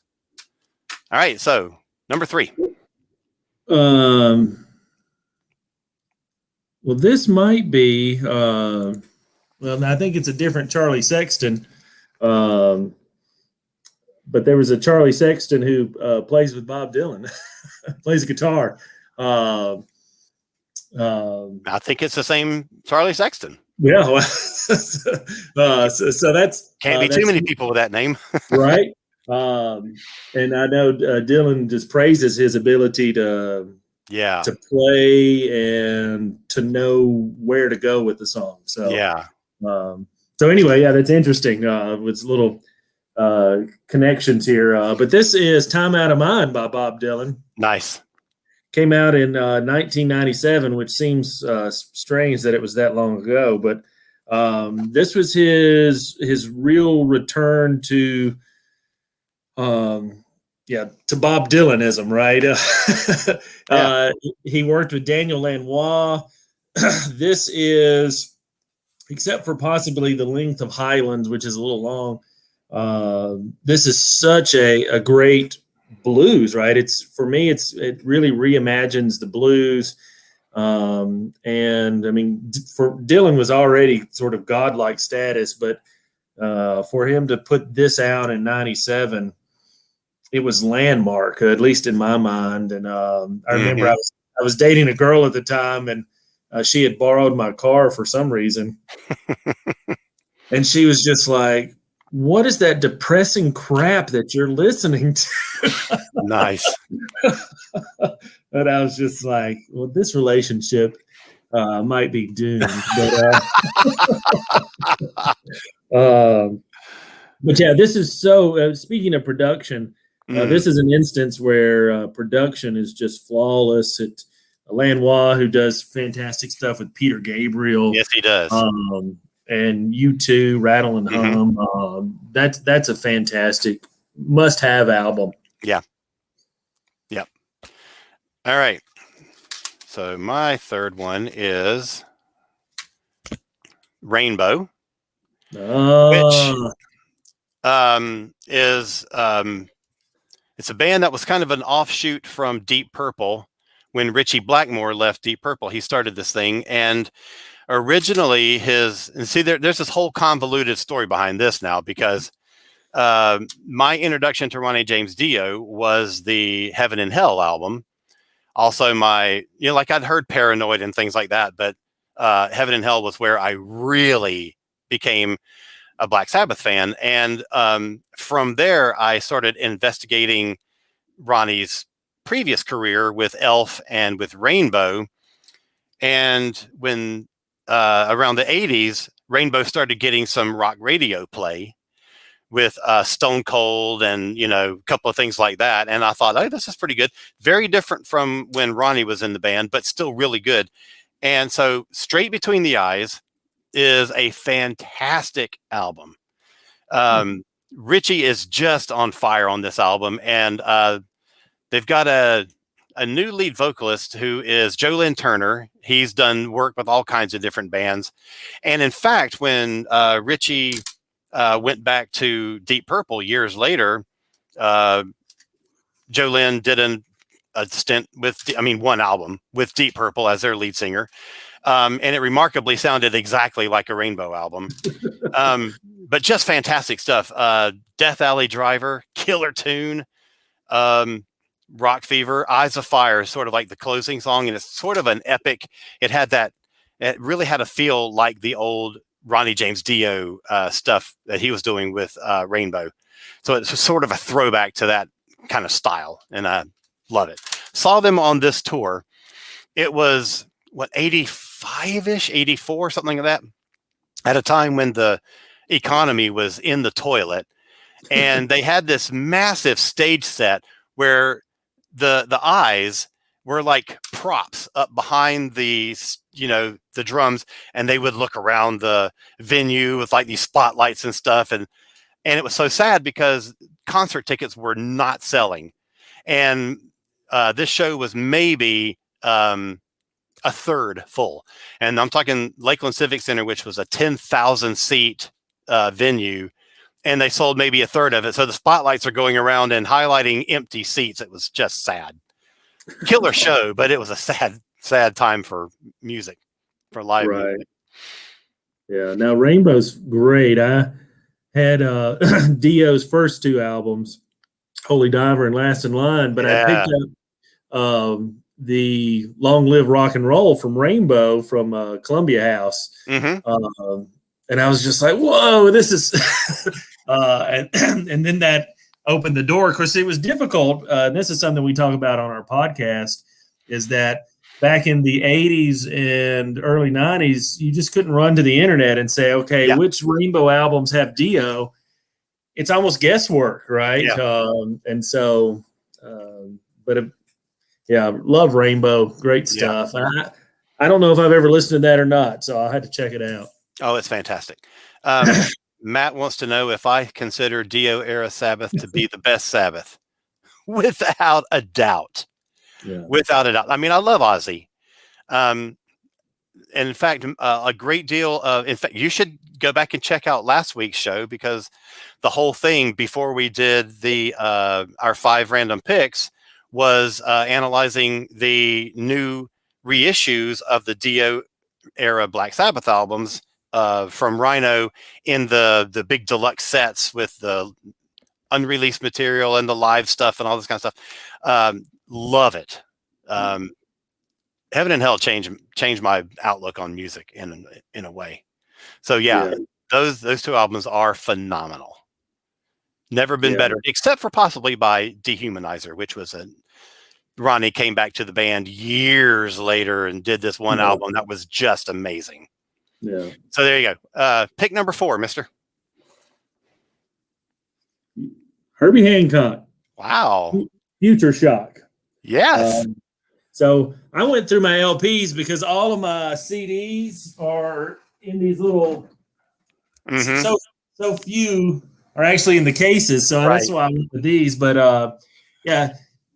All right. So number 3. Well, this might be, well, I think it's a different Charlie Sexton. But there was a Charlie Sexton who plays with Bob Dylan, plays guitar. I think it's the same Charlie Sexton. Yeah. So that's can't be too many people with that name. Right. And I know Dylan just praises his ability to play and to know where to go with the song. So, so anyway, that's interesting. With little connections here. But this is Time Out of Mind by Bob Dylan. Nice. Came out in 1997, which seems strange that it was that long ago. But this was his real return to Bob Dylanism, right? He worked with Daniel Lanois. This is, except for possibly the length of Highlands, which is a little long, this is such a great blues, right? It really reimagines the blues. And I mean, for Dylan was already sort of godlike status, but for him to put this out in 97, it was landmark, at least in my mind. And I remember I was dating a girl at the time, and she had borrowed my car for some reason. And she was just like, "What is that depressing crap that you're listening to?" Nice. But I was just like, well, this relationship might be doomed. But yeah, this is so, speaking of production, this is an instance where production is just flawless. It's Lanois, who does fantastic stuff with Peter Gabriel. Yes, he does. And U2, Rattle and Hum. That's a fantastic must-have album. Yeah. All right. So my third one is Rainbow, which Oh, is it's a band that was kind of an offshoot from Deep Purple. When Richie Blackmore left Deep Purple, he started this thing, and originally there's this whole convoluted story behind this now, because my introduction to Ronnie James Dio was the Heaven and Hell album. Also, like I'd heard Paranoid and things like that, but Heaven and Hell was where I really became a Black Sabbath fan. And from there, I started investigating Ronnie's previous career with Elf and with Rainbow. And when around the 80s, Rainbow started getting some rock radio play with Stone Cold and, a couple of things like that. And I thought, oh, this is pretty good. Very different from when Ronnie was in the band, but still really good. And so Straight Between the Eyes is a fantastic album. Richie is just on fire on this album. And they've got a new lead vocalist who is Joe Lynn Turner. He's done work with all kinds of different bands. And in fact, when Richie went back to Deep Purple years later, Joe Lynn did a stint with, one album with Deep Purple as their lead singer. And it remarkably sounded exactly like a Rainbow album. But just fantastic stuff. Death Alley Driver, killer tune. Rock Fever, Eyes of Fire is sort of like the closing song, and it's sort of an epic. It really had a feel like the old Ronnie James Dio stuff that he was doing with Rainbow. So it's sort of a throwback to that kind of style, and I love it. Saw them on this tour. It was, 85-ish, 84, something like that, at a time when the economy was in the toilet. And they had this massive stage set where the eyes were like props up behind the drums, and they would look around the venue with like these spotlights and stuff. And it was so sad because concert tickets were not selling. And this show was maybe a third full. And I'm talking Lakeland Civic Center, which was a 10,000 seat venue. And they sold maybe a third of it. So the spotlights are going around and highlighting empty seats. It was just sad. Killer show, but it was a sad time for music, for live music. Yeah. Now Rainbow's great. I had Dio's first two albums, Holy Diver and Last in Line, but I picked up the Long Live Rock and Roll from Rainbow from Columbia House. Mm-hmm. And I was just like, whoa, this is and then that opened the door. Of course, it was difficult. This is something we talk about on our podcast, is that back in the 80s and early 90s, you just couldn't run to the internet and say, okay, which Rainbow albums have Dio? It's almost guesswork, right? Yeah. And so, love Rainbow. Great stuff. Yeah. I don't know if I've ever listened to that or not, so I had to check it out. Oh, it's fantastic. Matt wants to know if I consider Dio era Sabbath to be the best Sabbath. Without a doubt. Yeah. Without a doubt. I mean, I love Ozzy. In fact, a great deal of, in fact, you should go back and check out last week's show, because the whole thing before we did the our 5 random picks was analyzing the new reissues of the Dio era Black Sabbath albums from Rhino in the big deluxe sets with the unreleased material and the live stuff and all this kind of stuff. Love it. Heaven and Hell changed my outlook on music in a way. So those two albums are phenomenal. Never been better, except for possibly by Dehumanizer, which was Ronnie came back to the band years later and did this one album that was just amazing. Yeah. So there you go. Pick number 4, mister. Herbie Hancock. Wow. Future Shock. Yes. So I went through my LPs because all of my CDs are in these little, so few are actually in the cases. So that's why I went with these. But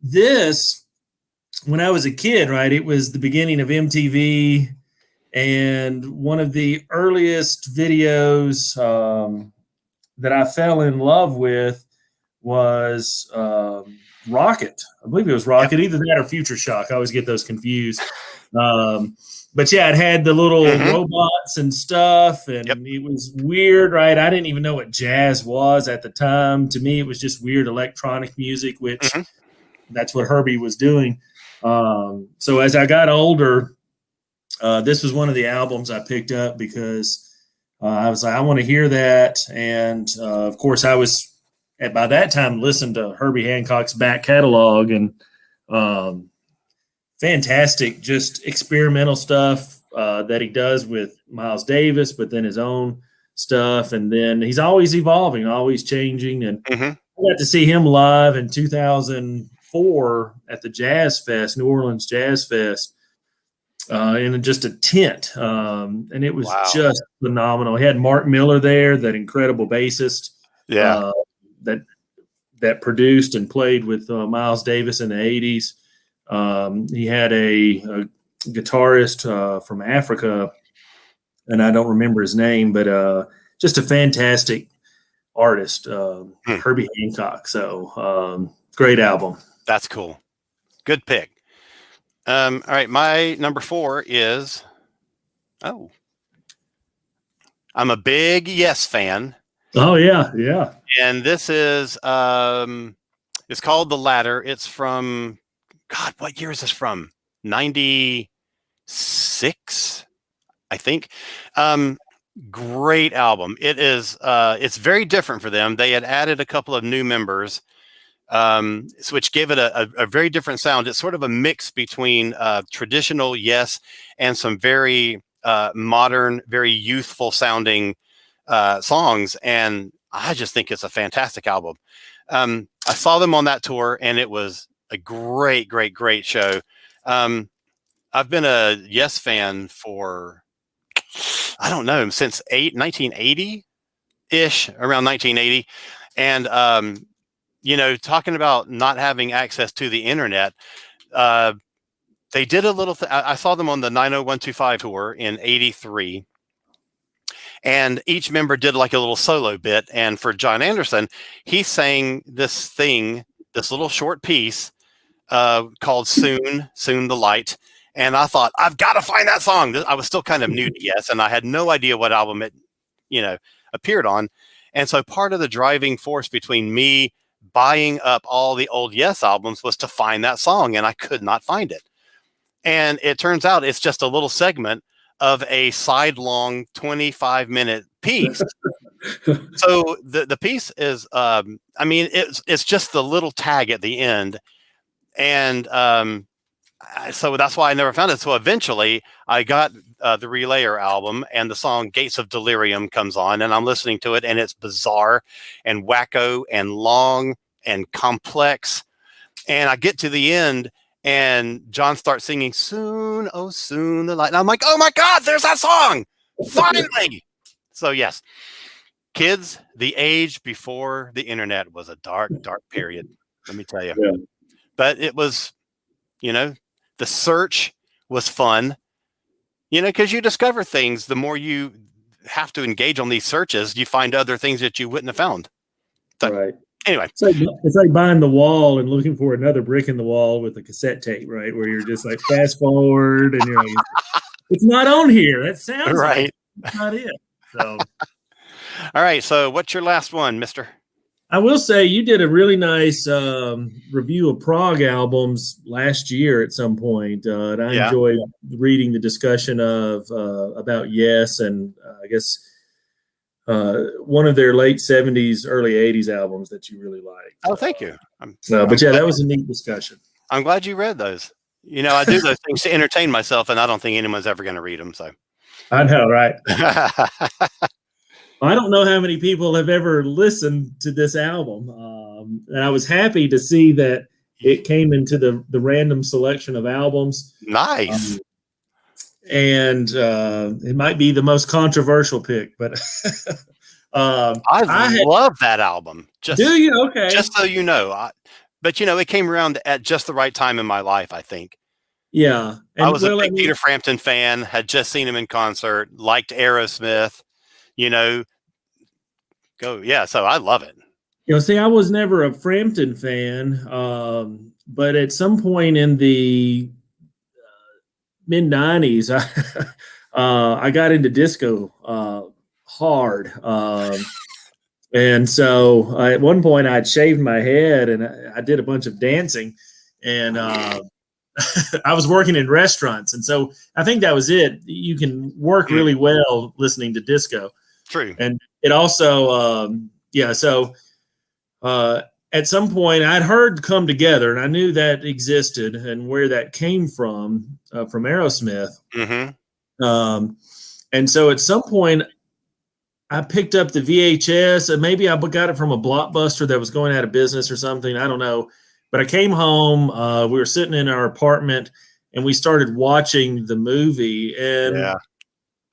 this, when I was a kid, right, it was the beginning of MTV. And one of the earliest videos that I fell in love with was Rocket. I believe it was Rocket, Yep. either that or Future Shock. I always get those confused. But yeah, it had the little Mm-hmm. robots and stuff, and Yep. it was weird, right? I didn't even know what jazz was at the time. To me, it was just weird electronic music, which Mm-hmm. that's what Herbie was doing. So as I got older, this was one of the albums I picked up because I was like, I want to hear that. And of course, I was by that time listening to Herbie Hancock's back catalog, and fantastic, just experimental stuff that he does with Miles Davis, but then his own stuff. And then he's always evolving, always changing. And Mm-hmm. I got to see him live in 2004 at the Jazz Fest, New Orleans Jazz Fest, in just a tent. And it was Wow. just phenomenal. He had Mark Miller there, that incredible bassist Yeah. that produced and played with Miles Davis in the 80s. He had a guitarist from Africa, and I don't remember his name, but just a fantastic artist, Herbie Hancock. So great album. That's cool. Good pick. All right, my number 4 is, I'm a big Yes fan. Oh yeah, yeah. And this is it's called The Ladder. It's from, God, what year is this from? 96, I think. Great album. It is it's very different for them. They had added a couple of new members, which gave it a very different sound. It's sort of a mix between traditional Yes and some very modern, very youthful sounding songs. And I just think it's a fantastic album. I saw them on that tour, and it was a great, great, great show. I've been a Yes fan for, I don't know, since 1980-ish, around 1980. And, talking about not having access to the internet, they did a little I saw them on the 90125 tour in 83. And each member did like a little solo bit. And for John Anderson, he sang this little short piece called Soon the Light. And I thought, I've got to find that song. I was still kind of new to Yes, and I had no idea what album it, appeared on. And so part of the driving force between me buying up all the old Yes albums was to find that song, and I could not find it. And it turns out it's just a little segment of a sidelong 25-minute piece. So the piece is, it's just the little tag at the end. And so that's why I never found it. So eventually I got the Relayer album, and the song Gates of Delirium comes on, and I'm listening to it, and it's bizarre and wacko and long and complex. And I get to the end, and John starts singing Soon, oh soon the light. And I'm like, oh my God, there's that song. Finally. So yes, kids, the age before the internet was a dark, dark period. Let me tell you. Yeah. But it was, the search was fun, because you discover things. The more you have to engage on these searches, you find other things that you wouldn't have found. So, right. Anyway, it's like buying the wall and looking for another brick in the wall with a cassette tape, right? Where you're just like fast forward, and you're like, it's not on here. That sounds right. Like it's not it. So, all right. So, what's your last one, Mister? I will say you did a really nice review of prog albums last year at some point, and I enjoyed reading the discussion of about Yes, and I guess one of their late 70s, early 80s albums that you really liked. Oh, thank you. That was a neat discussion. I'm glad you read those. I do those things to entertain myself, and I don't think anyone's ever going to read them. So I know, right? I don't know how many people have ever listened to this album, and I was happy to see that it came into the random selection of albums. Nice. And it might be the most controversial pick, but I love that album. Do you? Okay. Just so you know. But it came around at just the right time in my life, I think. Yeah. I And was a well, I big mean, Peter Frampton fan, had just seen him in concert, liked Aerosmith, you know, yeah, so I love it. see, I was never a Frampton fan, but at some point in the mid '90s, I got into disco hard, and so at one point I'd shaved my head and I did a bunch of dancing, and I was working in restaurants, and so I think that was it. You can work really well listening to disco, True. and it also, yeah. So uh, at some point, I'd heard "Come Together," and I knew that existed and where that came from Aerosmith. Mm-hmm. And so at some point, I picked up the VHS, and maybe I got it from a Blockbuster that was going out of business or something. I don't know. But I came home. We were sitting in our apartment, and we started watching the movie, and Yeah.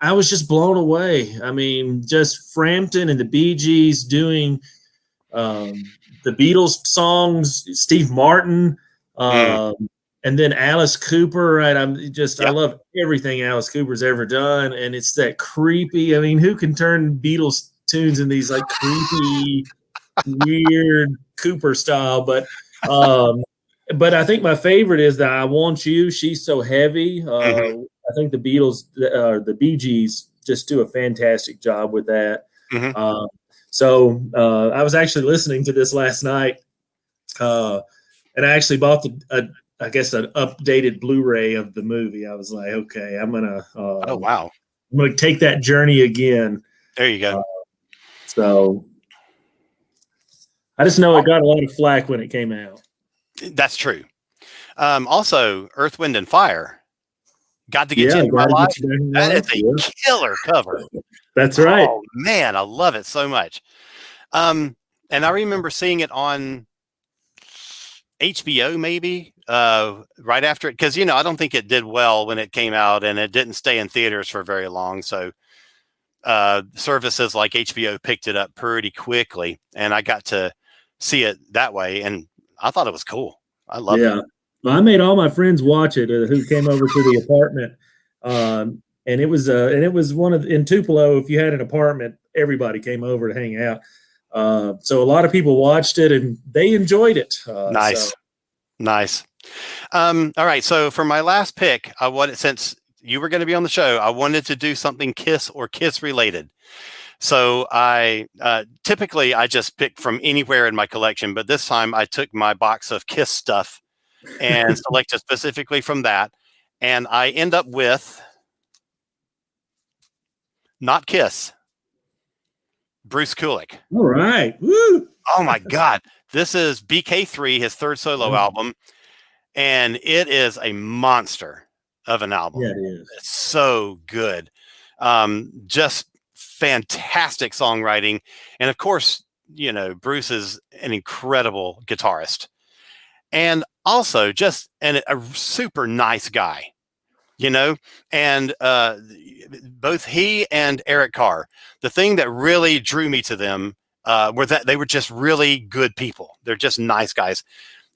I was just blown away. I mean, just Frampton and the Bee Gees doing the Beatles songs, Steve Martin, Mm. um, and then Alice Cooper. Right? I Yep. love everything Alice Cooper's ever done, and it's that creepy. I mean, who can turn Beatles tunes in these like creepy, weird Cooper style? But I think my favorite is that "I Want You." She's so heavy. Mm-hmm. I think the Bee Gees, just do a fantastic job with that. Mm-hmm. So I was actually listening to this last night, and I actually bought I guess an updated Blu-ray of the movie. I was like, okay, Oh, wow. I'm gonna take that journey again. There you go. So I just know it got a lot of flack when it came out. That's true. Also, Earth, Wind, and Fire. Got to Get You Yeah, Into My gotta Life. get you back in That is life. a Yeah. killer cover. That's right. Oh, man, I love it so much. And I remember seeing it on HBO maybe right after it, because I don't think it did well when it came out, and it didn't stay in theaters for very long. So services like HBO picked it up pretty quickly, and I got to see it that way, and I thought it was cool. I loved it. Yeah. Well, I made all my friends watch it who came over to the apartment. And it was one of in Tupelo, if you had an apartment, everybody came over to hang out. So a lot of people watched it and they enjoyed it. Nice. Nice. All right. So for my last pick, since you were going to be on the show, I wanted to do something Kiss or Kiss related. So I typically I just pick from anywhere in my collection, but this time I took my box of Kiss stuff and selected specifically from that, and I end up with not Kiss, Bruce Kulick. All right. Woo! Oh my God, this is BK3, his third solo album, and it is a monster of an album. Yeah, it is. It's so good, just fantastic songwriting, and of course, Bruce is an incredible guitarist, and also just a super nice guy, and both he and Eric Carr. The thing that really drew me to them were that they were just really good people. They're just nice guys.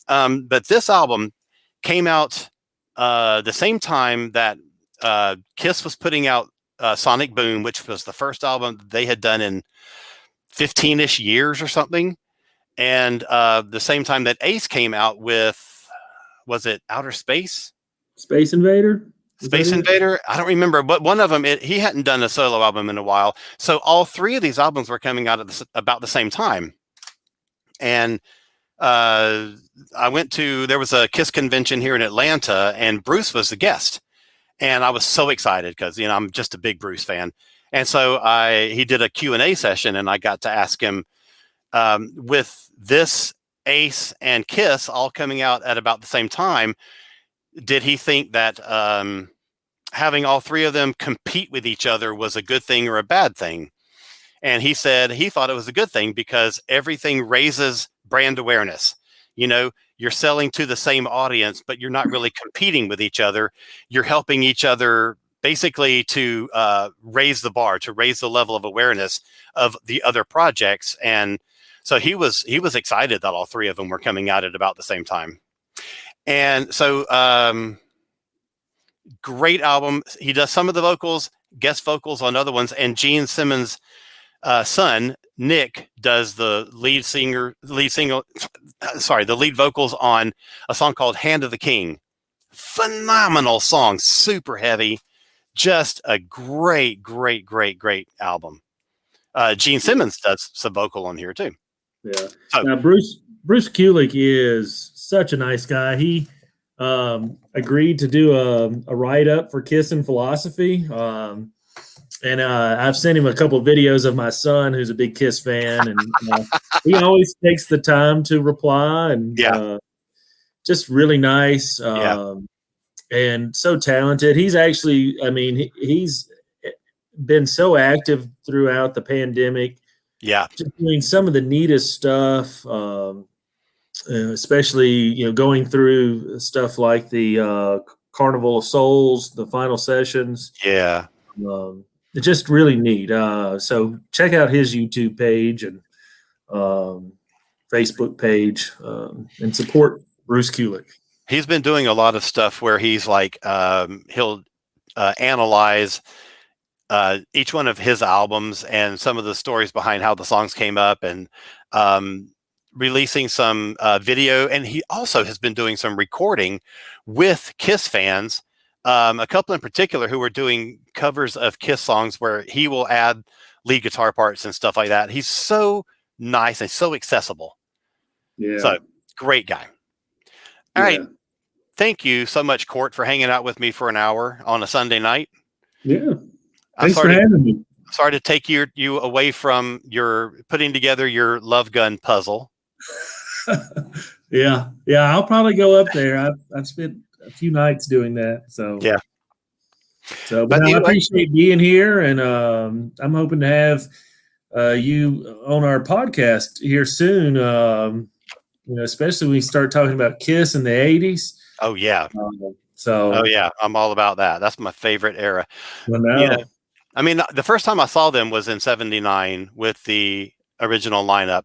But this album came out the same time that Kiss was putting out Sonic Boom, which was the first album they had done in 15-ish years or something. And the same time that Ace came out with, was it Outer Space? Space Invader? Space Invader? I don't remember, but one of them, he hadn't done a solo album in a while. So all three of these albums were coming out at about the same time. And there was a Kiss convention here in Atlanta, and Bruce was the guest. And I was so excited because, I'm just a big Bruce fan. And so he did a Q&A session, and I got to ask him, with this Ace and Kiss all coming out at about the same time, did he think that having all three of them compete with each other was a good thing or a bad thing? And he said he thought it was a good thing because everything raises brand awareness. You're selling to the same audience, but you're not really competing with each other. You're helping each other basically to raise the bar, to raise the level of awareness of the other projects. And so he was excited that all three of them were coming out at about the same time. And so Great album. He does some of the vocals, guest vocals on other ones, and Gene Simmons' son Nick does the lead vocals on a song called "Hand of the King." Phenomenal song, super heavy, just a great album. Gene Simmons does some vocal on here too. Yeah. So, now Bruce Kulick is such a nice guy. He agreed to do a write up for Kiss and Philosophy. And I've sent him a couple of videos of my son, who's a big Kiss fan, and he always takes the time to reply, and just really nice, and so talented. He's actually, I mean, he's been so active throughout the pandemic. Yeah, just doing some of the neatest stuff, especially going through stuff like the Carnival of Souls, the final sessions. Yeah. It's just really neat. So check out his YouTube page and Facebook page and support Bruce Kulick. He's been doing a lot of stuff where he's like, he'll analyze each one of his albums and some of the stories behind how the songs came up, and releasing some video. And he also has been doing some recording with Kiss fans. A couple in particular who are doing covers of Kiss songs where he will add lead guitar parts and stuff like that. He's so nice and so accessible. Yeah. So great guy. All right. Thank you so much, Court, for hanging out with me for an hour on a Sunday night. Yeah. Thanks for having me. Sorry to take you away from your putting together your Love Gun puzzle. Yeah. I'll probably go up there. I've spent a few nights doing that. So yeah. So, but I appreciate being here, and I'm hoping to have you on our podcast here soon. Especially when we start talking about Kiss in the '80s. Oh yeah. Oh yeah, I'm all about that. That's my favorite era. Well, I mean, the first time I saw them was in '79 with the original lineup,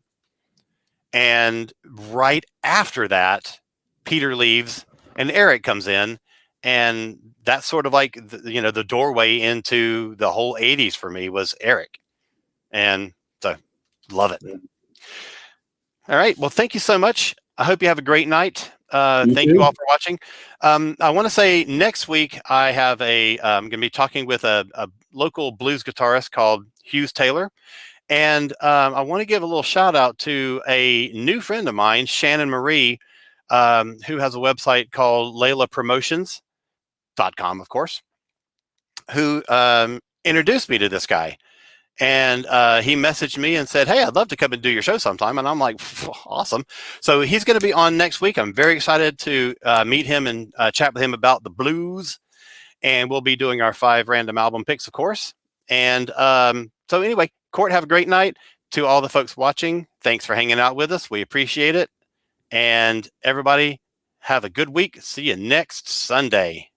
and right after that, Peter leaves and Eric comes in, and that's sort of like the doorway into the whole '80s for me was Eric, and so love it. All right, well, thank you so much. I hope you have a great night. Thank you all for watching. I want to say next week I have I'm going to be talking with a local blues guitarist called Hughes Taylor. And I want to give a little shout out to a new friend of mine, Shannon Marie, who has a website called LaylaPromotions.com, of course, who introduced me to this guy. And he messaged me and said, "Hey, I'd love to come and do your show sometime." And I'm like, awesome. So he's going to be on next week. I'm very excited to meet him and chat with him about the blues. And we'll be doing our 5 random album picks, of course. And so anyway, Court, have a great night. To all the folks watching, thanks for hanging out with us. We appreciate it. And everybody, have a good week. See you next Sunday.